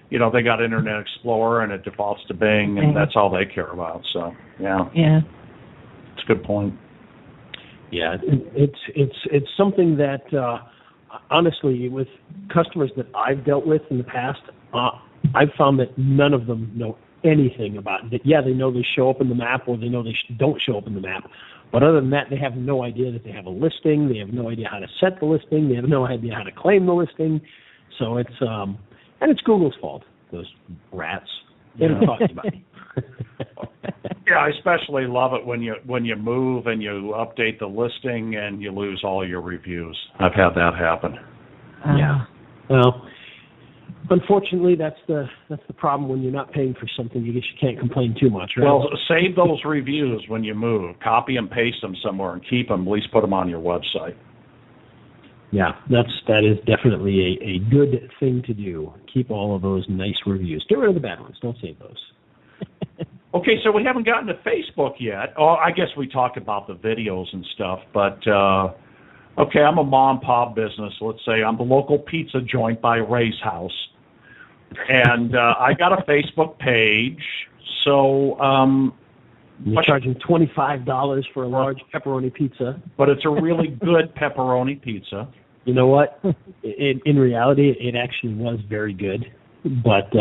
they got Internet Explorer and it defaults to Bing, and that's all they care about. So, yeah. It's a good point. Yeah, it's something that, honestly, with customers that I've dealt with in the past, I've found that none of them know anything about it. Yeah, they know they show up in the map, or they know they don't show up in the map. But other than that, they have no idea that they have a listing. They have no idea how to set the listing. They have no idea how to claim the listing. So it's Google's fault. Those rats. They don't talk about it. Yeah, I especially love it when you move and you update the listing and you lose all your reviews. I've had that happen. Yeah. Well, unfortunately, that's the problem when you're not paying for something. You guess you can't complain too much, right? Well, save those reviews when you move. Copy and paste them somewhere and keep them. At least put them on your website. Yeah, that is definitely a good thing to do. Keep all of those nice reviews. Get rid of the bad ones. Don't save those. Okay, so we haven't gotten to Facebook yet. Oh, I guess we talked about the videos and stuff, but okay, I'm a mom and pop business. Let's say I'm the local pizza joint by Ray's house, and I got a Facebook page. So you're charging $25 for a large pepperoni pizza, but it's a really good pepperoni pizza. You know what? In reality, it actually was very good. But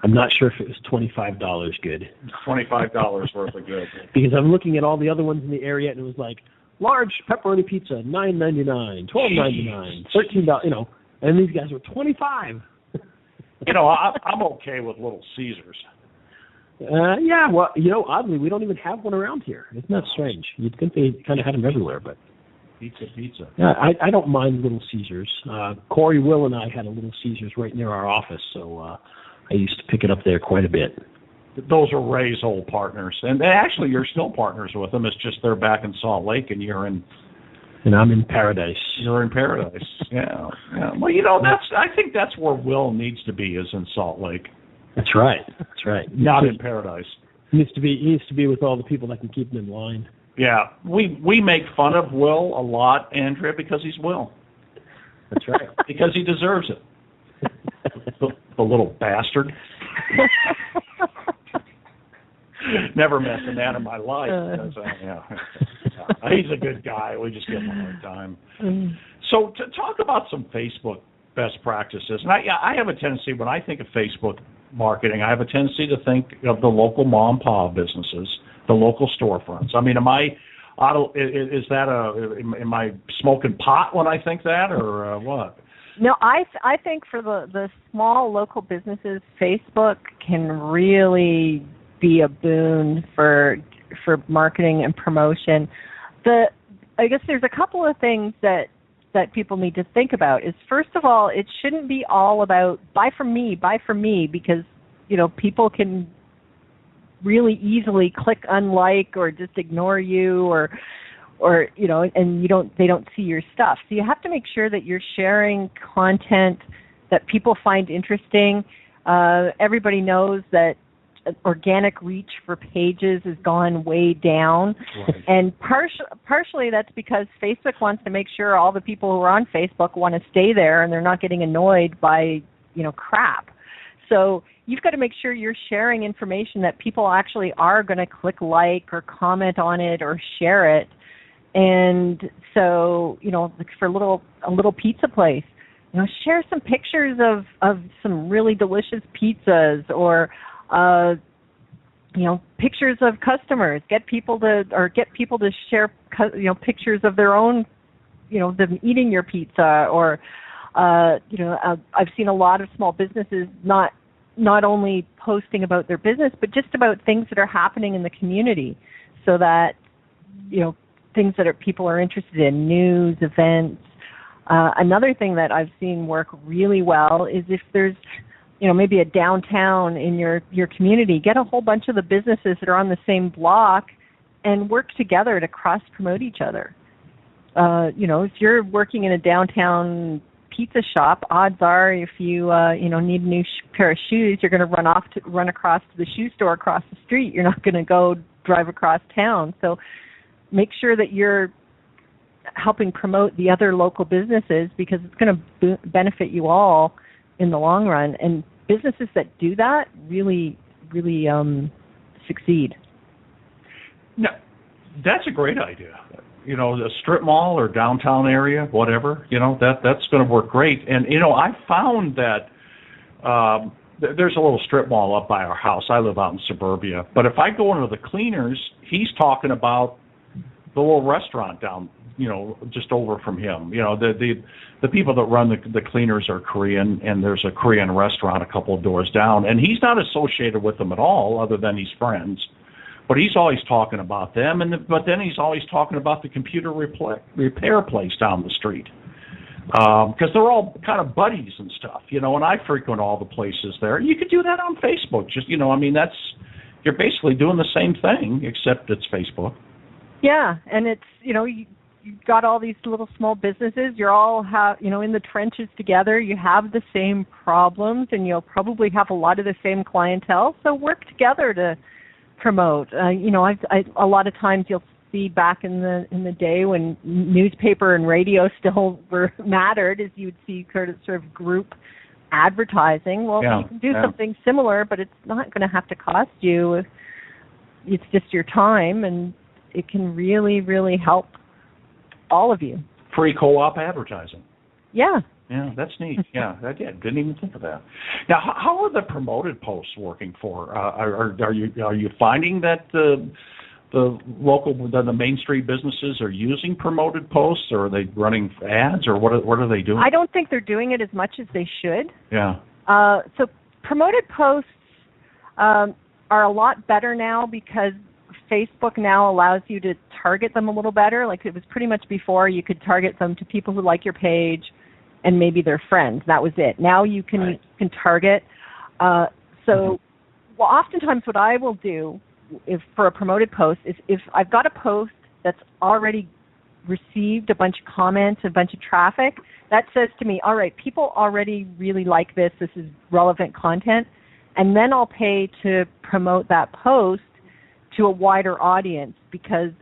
I'm not sure if it was $25 good. $25 worth of good. Because I'm looking at all the other ones in the area, and it was like, large pepperoni pizza, $9.99, $12.99, $13, and these guys were $25. I'm okay with Little Caesars. Yeah, well, oddly, we don't even have one around here. Isn't that strange? You'd think they kind of had them everywhere, but... Pizza. Yeah, I don't mind Little Caesars. Corey, Will, and I had a Little Caesars right near our office, so I used to pick it up there quite a bit. Those are Ray's old partners, and actually you're still partners with them. It's just they're back in Salt Lake, and you're in. And I'm in Paradise. You're in Paradise. Yeah. Well, I think that's where Will needs to be, is in Salt Lake. That's right. Not in Paradise. He needs to be with all the people that can keep him in line. Yeah, we make fun of Will a lot, Andrea, because he's Will. That's right. Because he deserves it. The little bastard. Never met a man in my life. He's a good guy. We just give him a hard time. So to talk about some Facebook best practices, and I have a tendency, when I think of Facebook marketing, I have a tendency to think of the local mom and pop businesses, the local storefronts. I mean, am Is that am I smoking pot when I think that, or what? No, I think for the small local businesses, Facebook can really be a boon for marketing and promotion. I guess there's a couple of things that people need to think about. Is first of all, it shouldn't be all about buy from me, because people can really easily click unlike or just ignore you or and they don't see your stuff. So you have to make sure that you're sharing content that people find interesting. Everybody knows that organic reach for pages has gone way down. Right. And partially that's because Facebook wants to make sure all the people who are on Facebook want to stay there and they're not getting annoyed by, crap. So you've got to make sure you're sharing information that people actually are going to click like or comment on it or share it. And so, for a little pizza place, share some pictures of some really delicious pizzas or pictures of customers. Get people to share pictures of their own, them eating your pizza. Or I've seen a lot of small businesses not only posting about their business, but just about things that are happening in the community, so that things that people are interested in, news, events. Another thing that I've seen work really well is if there's maybe a downtown in your community, get a whole bunch of the businesses that are on the same block and work together to cross-promote each other. If you're working in a downtown pizza shop, odds are if you need a new pair of shoes, you're going to run across to the shoe store across the street. You're not going to go drive across town. So make sure that you're helping promote the other local businesses, because it's going to benefit you all in the long run. And businesses that do that really, really succeed. No, that's a great idea. The strip mall or downtown area, whatever, that's going to work great. And, I found that there's a little strip mall up by our house. I live out in suburbia. But if I go into the cleaners, he's talking about the little restaurant down, just over from him. The people that run the cleaners are Korean, and there's a Korean restaurant a couple of doors down. And he's not associated with them at all, other than he's friends. But he's always talking about them, but then he's always talking about the computer repair place down the street, because they're all kind of buddies and stuff, and I frequent all the places there. You could do that on Facebook. Just, you're basically doing the same thing, except it's Facebook. Yeah, and it's, you've got all these little small businesses. You're all in the trenches together. You have the same problems, and you'll probably have a lot of the same clientele. So work together to promote. A lot of times you'll see back in the day when newspaper and radio still mattered, is you would see sort of group advertising. Well, you can do something similar, but it's not going to have to cost you. It's just your time, and it can really, really help all of you. Free co-op advertising. Yeah. Yeah, that's neat. Yeah, didn't even think of that. Now, how are the promoted posts working for? Are you finding that the Main Street businesses are using promoted posts, or are they running ads, or what are they doing? I don't think they're doing it as much as they should. Yeah. So promoted posts are a lot better now, because Facebook now allows you to target them a little better. Like, it was pretty much before you could target them to people who like your page and maybe their friends. That was it. Now you can target. Oftentimes what I will do for a promoted post is, if I've got a post that's already received a bunch of comments, a bunch of traffic, that says to me, all right, people already really like this. This is relevant content. And then I'll pay to promote that post to a wider audience,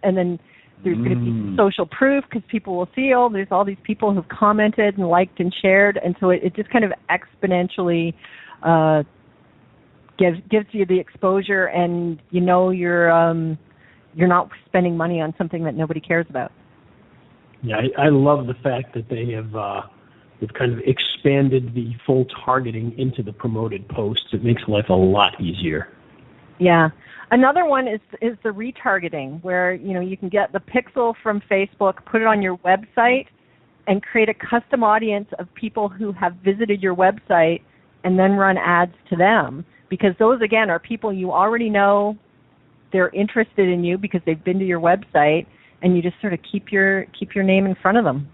and then there's going to be social proof, because people will see, there's all these people who've commented and liked and shared, and so it just kind of exponentially gives you the exposure, and you're not spending money on something that nobody cares about. Yeah, I love the fact that they've kind of expanded the full targeting into the promoted posts. It makes life a lot easier. Yeah. Another one is the retargeting, where you can get the pixel from Facebook, put it on your website, and create a custom audience of people who have visited your website, and then run ads to them. Because those, again, are people you already know. They're interested in you because they've been to your website, and you just sort of keep your name in front of them.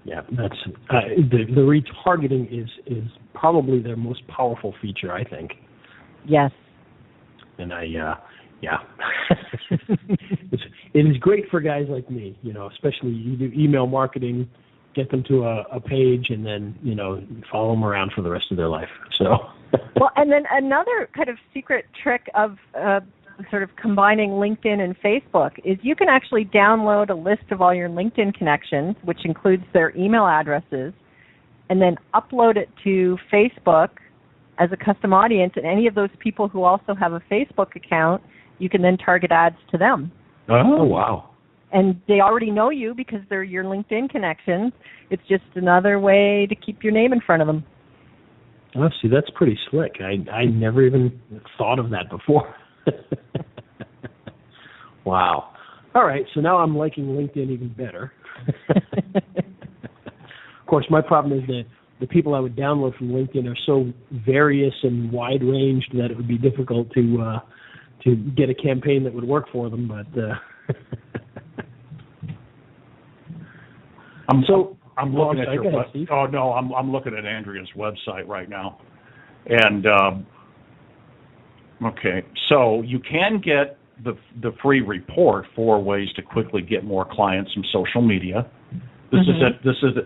Yeah, that's the retargeting is probably their most powerful feature, I think. Yes. And it is great for guys like me, especially you do email marketing, get them to a page, and then, follow them around for the rest of their life. So. Well, and then another kind of secret trick of sort of combining LinkedIn and Facebook is you can actually download a list of all your LinkedIn connections, which includes their email addresses, and then upload it to Facebook as a custom audience, and any of those people who also have a Facebook account, you can then target ads to them. Oh, wow. And they already know you because they're your LinkedIn connections. It's just another way to keep your name in front of them. Oh, see, that's pretty slick. I never even thought of that before. Wow. All right, so now I'm liking LinkedIn even better. Of course, my problem is that the people I would download from LinkedIn are so various and wide-ranged that it would be difficult to get a campaign that would work for them. But I'm looking at your website. Oh no, I'm looking at Andrea's website right now, and okay, so you can get the free report, 4 ways to quickly get more clients from social media. This is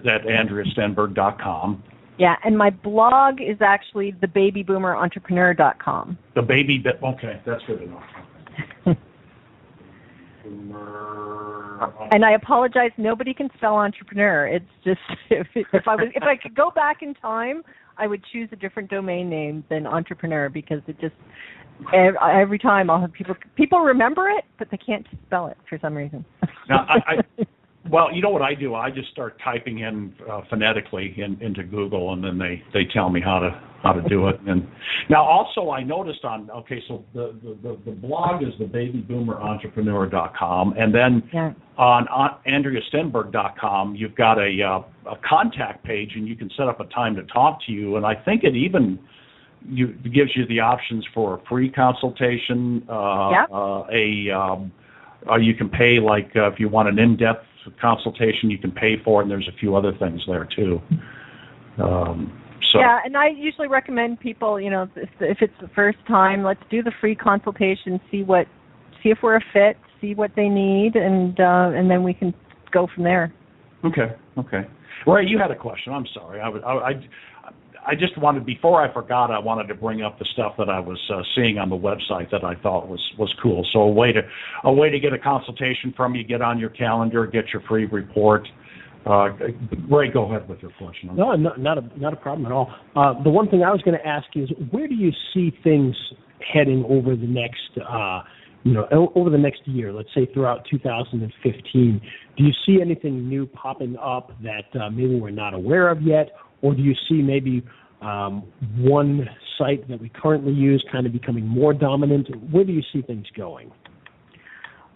at AndreaStenberg.com. Yeah, and my blog is actually thebabyboomerentrepreneur.com. Okay, that's good enough. And I apologize, nobody can spell entrepreneur. It's just if I could go back in time, I would choose a different domain name than entrepreneur, because it just every time I'll have people remember it, but they can't spell it for some reason. Now, well, you know what I do? I just start typing in phonetically into Google, and then they tell me how to do it. And now, also, I noticed so the blog is thebabyboomerentrepreneur.com, and then on AndreaStenberg.com, you've got a contact page, and you can set up a time to talk to you. And I think it even gives you the options for a free consultation. You can pay, if you want an in-depth consultation, you can pay for it, and there's a few other things there too. Yeah, and I usually recommend people, if it's the first time, let's do the free consultation, see if we're a fit, see what they need, and then we can go from there. Okay. Ray, you had a question. I'm sorry. I just wanted, before I forgot, I wanted to bring up the stuff that I was seeing on the website that I thought was cool. So a way to get a consultation from you, get on your calendar, get your free report. Ray, go ahead with your question. No, not a problem at all. The one thing I was going to ask is, where do you see things heading over the next over the next year? Let's say throughout 2015. Do you see anything new popping up that maybe we're not aware of yet? Or do you see maybe one site that we currently use kind of becoming more dominant? Where do you see things going?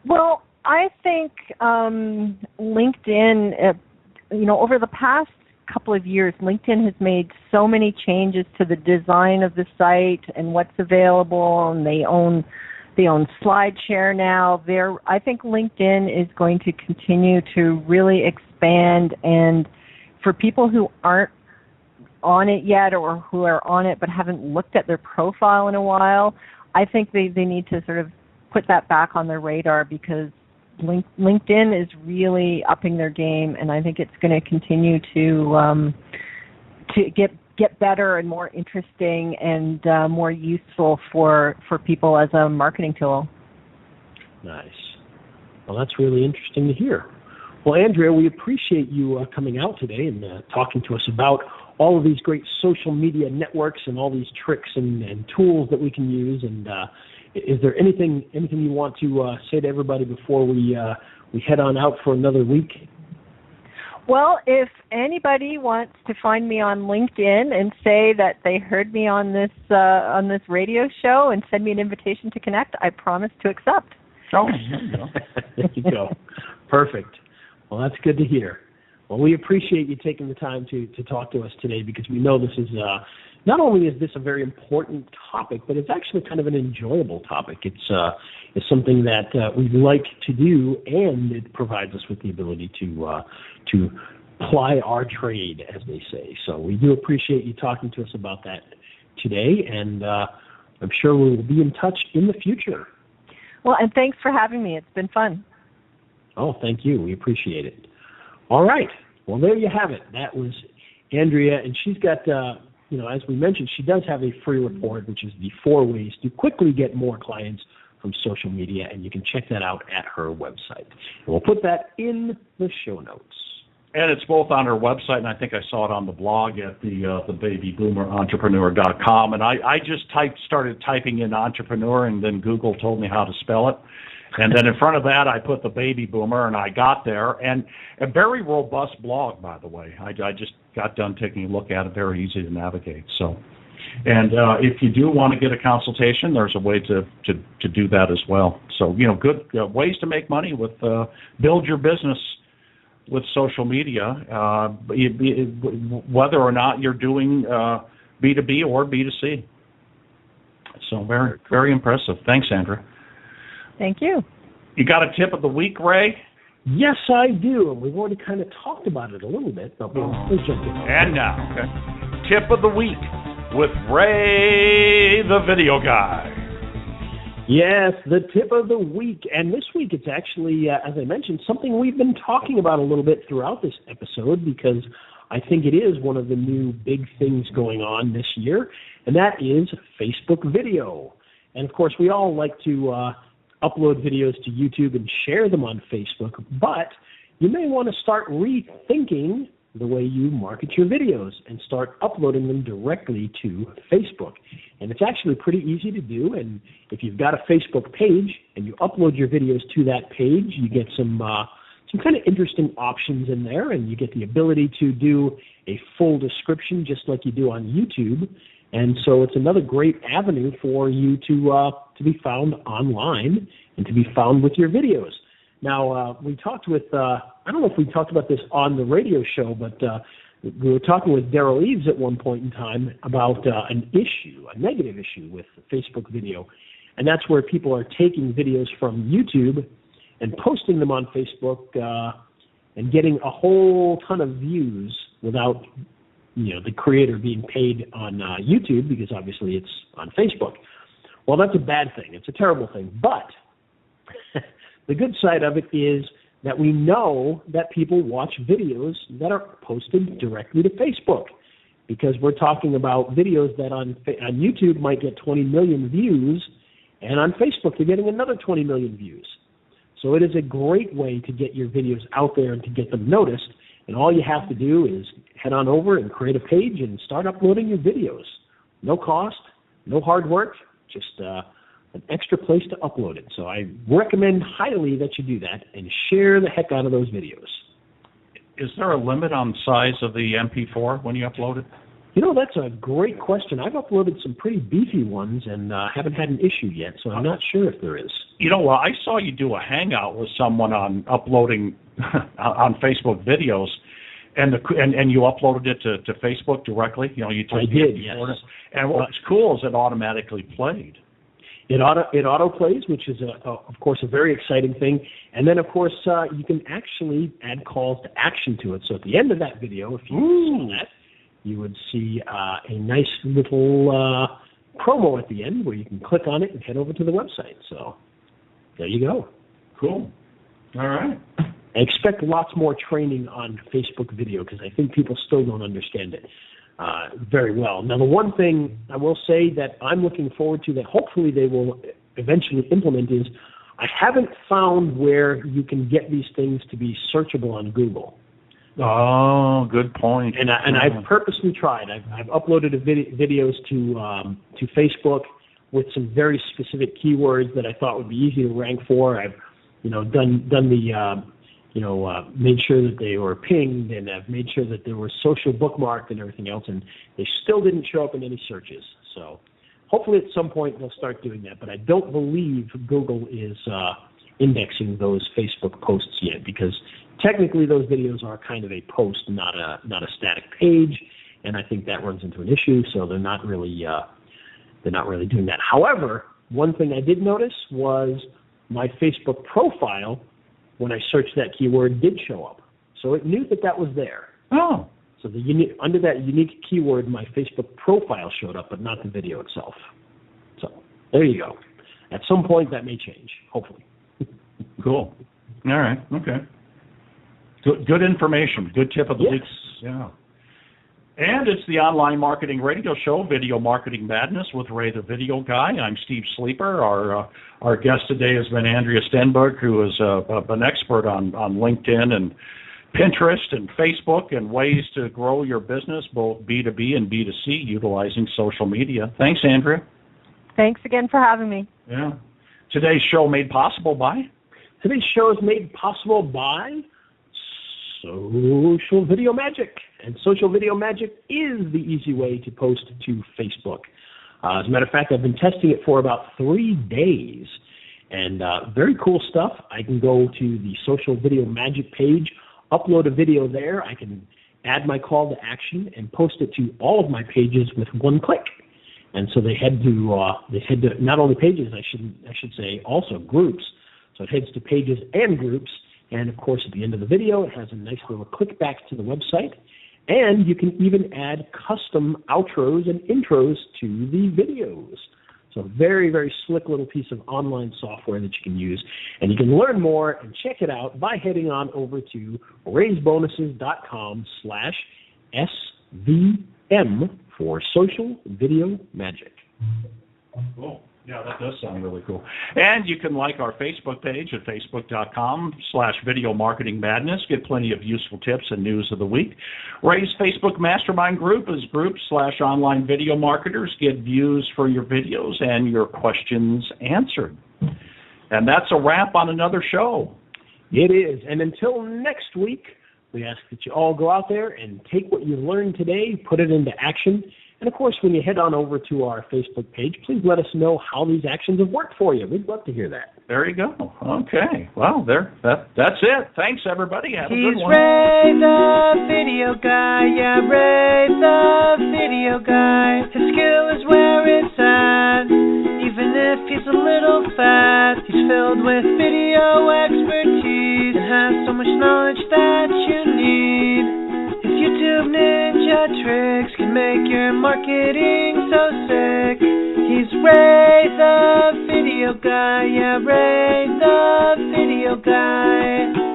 Well, I think LinkedIn, over the past couple of years, LinkedIn has made so many changes to the design of the site and what's available, and they own SlideShare now. I think LinkedIn is going to continue to really expand, and for people who aren't on it yet, or who are on it but haven't looked at their profile in a while, I think they need to sort of put that back on their radar, because LinkedIn is really upping their game, and I think it's going to continue to get better and more interesting and more useful for people as a marketing tool. Nice. Well, that's really interesting to hear. Well, Andrea, we appreciate you coming out today and talking to us about all of these great social media networks and all these tricks and tools that we can use. And is there anything you want to say to everybody before we head on out for another week? Well, if anybody wants to find me on LinkedIn and say that they heard me on this radio show and send me an invitation to connect, I promise to accept. Oh, there you go. There you go. Perfect. Well, that's good to hear. Well, we appreciate you taking the time to talk to us today, because we know this is not only is this a very important topic, but it's actually kind of an enjoyable topic. It's something that we like to do, and it provides us with the ability to ply our trade, as they say. So we do appreciate you talking to us about that today, and I'm sure we will be in touch in the future. Well, and thanks for having me. It's been fun. Oh, thank you. We appreciate it. All right. Well, there you have it. That was Andrea, and she's got, as we mentioned, she does have a free report, which is the 4 ways to quickly get more clients from social media, and you can check that out at her website. And we'll put that in the show notes. And it's both on her website, and I think I saw it on the blog at the babyboomerentrepreneur.com. And I just started typing in entrepreneur, and then Google told me how to spell it. And then in front of that, I put the baby boomer, and I got there. And a very robust blog, by the way. I just got done taking a look at it. Very easy to navigate. So, and if you do want to get a consultation, there's a way to do that as well. So, good ways to make money with build your business with social media, whether or not you're doing B2B or B2C. So very, very impressive. Thanks, Andrea. Thank you. You got a tip of the week, Ray? Yes, I do. And we've already kind of talked about it a little bit, but we'll jump in. And now, tip of the week with Ray, the video guy. Yes, the tip of the week. And this week it's actually, as I mentioned, something we've been talking about a little bit throughout this episode, because I think it is one of the new big things going on this year, and that is Facebook video. And, of course, we all like to upload videos to YouTube and share them on Facebook, but you may want to start rethinking the way you market your videos and start uploading them directly to Facebook. And it's actually pretty easy to do, and if you've got a Facebook page and you upload your videos to that page, you get some kind of interesting options in there, and you get the ability to do a full description just like you do on YouTube. And so it's another great avenue for you to be found online and to be found with your videos. Now, we talked with, I don't know if we talked about this on the radio show, but we were talking with Daryl Eves at one point in time about an issue, a negative issue with Facebook video. And that's where people are taking videos from YouTube and posting them on Facebook and getting a whole ton of views without the creator being paid on YouTube, because obviously it's on Facebook. Well, that's a bad thing. It's a terrible thing. But the good side of it is that we know that people watch videos that are posted directly to Facebook, because we're talking about videos that on YouTube might get 20 million views, and on Facebook they're getting another 20 million views. So it is a great way to get your videos out there and to get them noticed. And all you have to do is head on over and create a page and start uploading your videos. No cost, no hard work, just an extra place to upload it. So I recommend highly that you do that and share the heck out of those videos. Is there a limit on the size of the MP4 when you upload it? That's a great question. I've uploaded some pretty beefy ones and haven't had an issue yet, so I'm not sure if there is. Well, I saw you do a hangout with someone on uploading on Facebook videos, and you uploaded it to Facebook directly. You took I did, yes. And what was cool is it automatically played. It auto plays, which is of course a very exciting thing. And then of course you can actually add calls to action to it. So at the end of that video, if you saw that, you would see a nice little promo at the end where you can click on it and head over to the website. So there you go. Cool. All right. I expect lots more training on Facebook video, because I think people still don't understand it very well. Now, the one thing I will say that I'm looking forward to that hopefully they will eventually implement is I haven't found where you can get these things to be searchable on Google. Oh, good point. And I've purposely tried. I've uploaded videos to Facebook with some very specific keywords that I thought would be easy to rank for. I've done the made sure that they were pinged, and I've made sure that they were social bookmarked and everything else, and they still didn't show up in any searches. So hopefully at some point they'll start doing that, but I don't believe Google is indexing those Facebook posts yet, because technically those videos are kind of a post, not a static page, and I think that runs into an issue, so they're not really doing that. However, one thing I did notice was my Facebook profile, when I searched that keyword, did show up. So it knew that was there. Oh. So under that unique keyword, my Facebook profile showed up, but not the video itself. So there you go. At some point, that may change, hopefully. Cool. All right. Okay. Good information. Good tip of the week. Yeah. And it's the online marketing radio show, Video Marketing Madness with Ray the Video Guy. I'm Steve Sleeper. Our guest today has been Andrea Stenberg, who is an expert on LinkedIn and Pinterest and Facebook and ways to grow your business, both B2B and B2C, utilizing social media. Thanks, Andrea. Thanks again for having me. Yeah. Today's show made possible by? Today's show is made possible by Social Video Magic. And Social Video Magic is the easy way to post to Facebook. As a matter of fact, I've been testing it for about 3 days. And very cool stuff. I can go to the Social Video Magic page, upload a video there. I can add my call to action and post it to all of my pages with one click. And so they head to not only pages, I should say, also groups. So it heads to pages and groups. And, of course, at the end of the video, it has a nice little click back to the website. And you can even add custom outros and intros to the videos. So very, very slick little piece of online software that you can use. And you can learn more and check it out by heading on over to raisebonuses.com/SVM for Social Video Magic. Cool. Yeah, that does sound really cool. And you can like our Facebook page at facebook.com/Video Marketing Madness. Get plenty of useful tips and news of the week. Ray's Facebook Mastermind Group is group/online video marketers. Get views for your videos and your questions answered. And that's a wrap on another show. It is. And until next week, we ask that you all go out there and take what you learned today, put it into action. And, of course, when you head on over to our Facebook page, please let us know how these actions have worked for you. We'd love to hear that. There you go. Okay. Well, that's it. Thanks, everybody. Have a good one. He's Ray the Video Guy. Yeah, Ray the Video Guy. His skill is where it's at. Even if he's a little fat, he's filled with video expertise and has so much knowledge that you need. His YouTube ninja tricks can make your marketing so sick. He's Ray the Video Guy, yeah, Ray the Video Guy.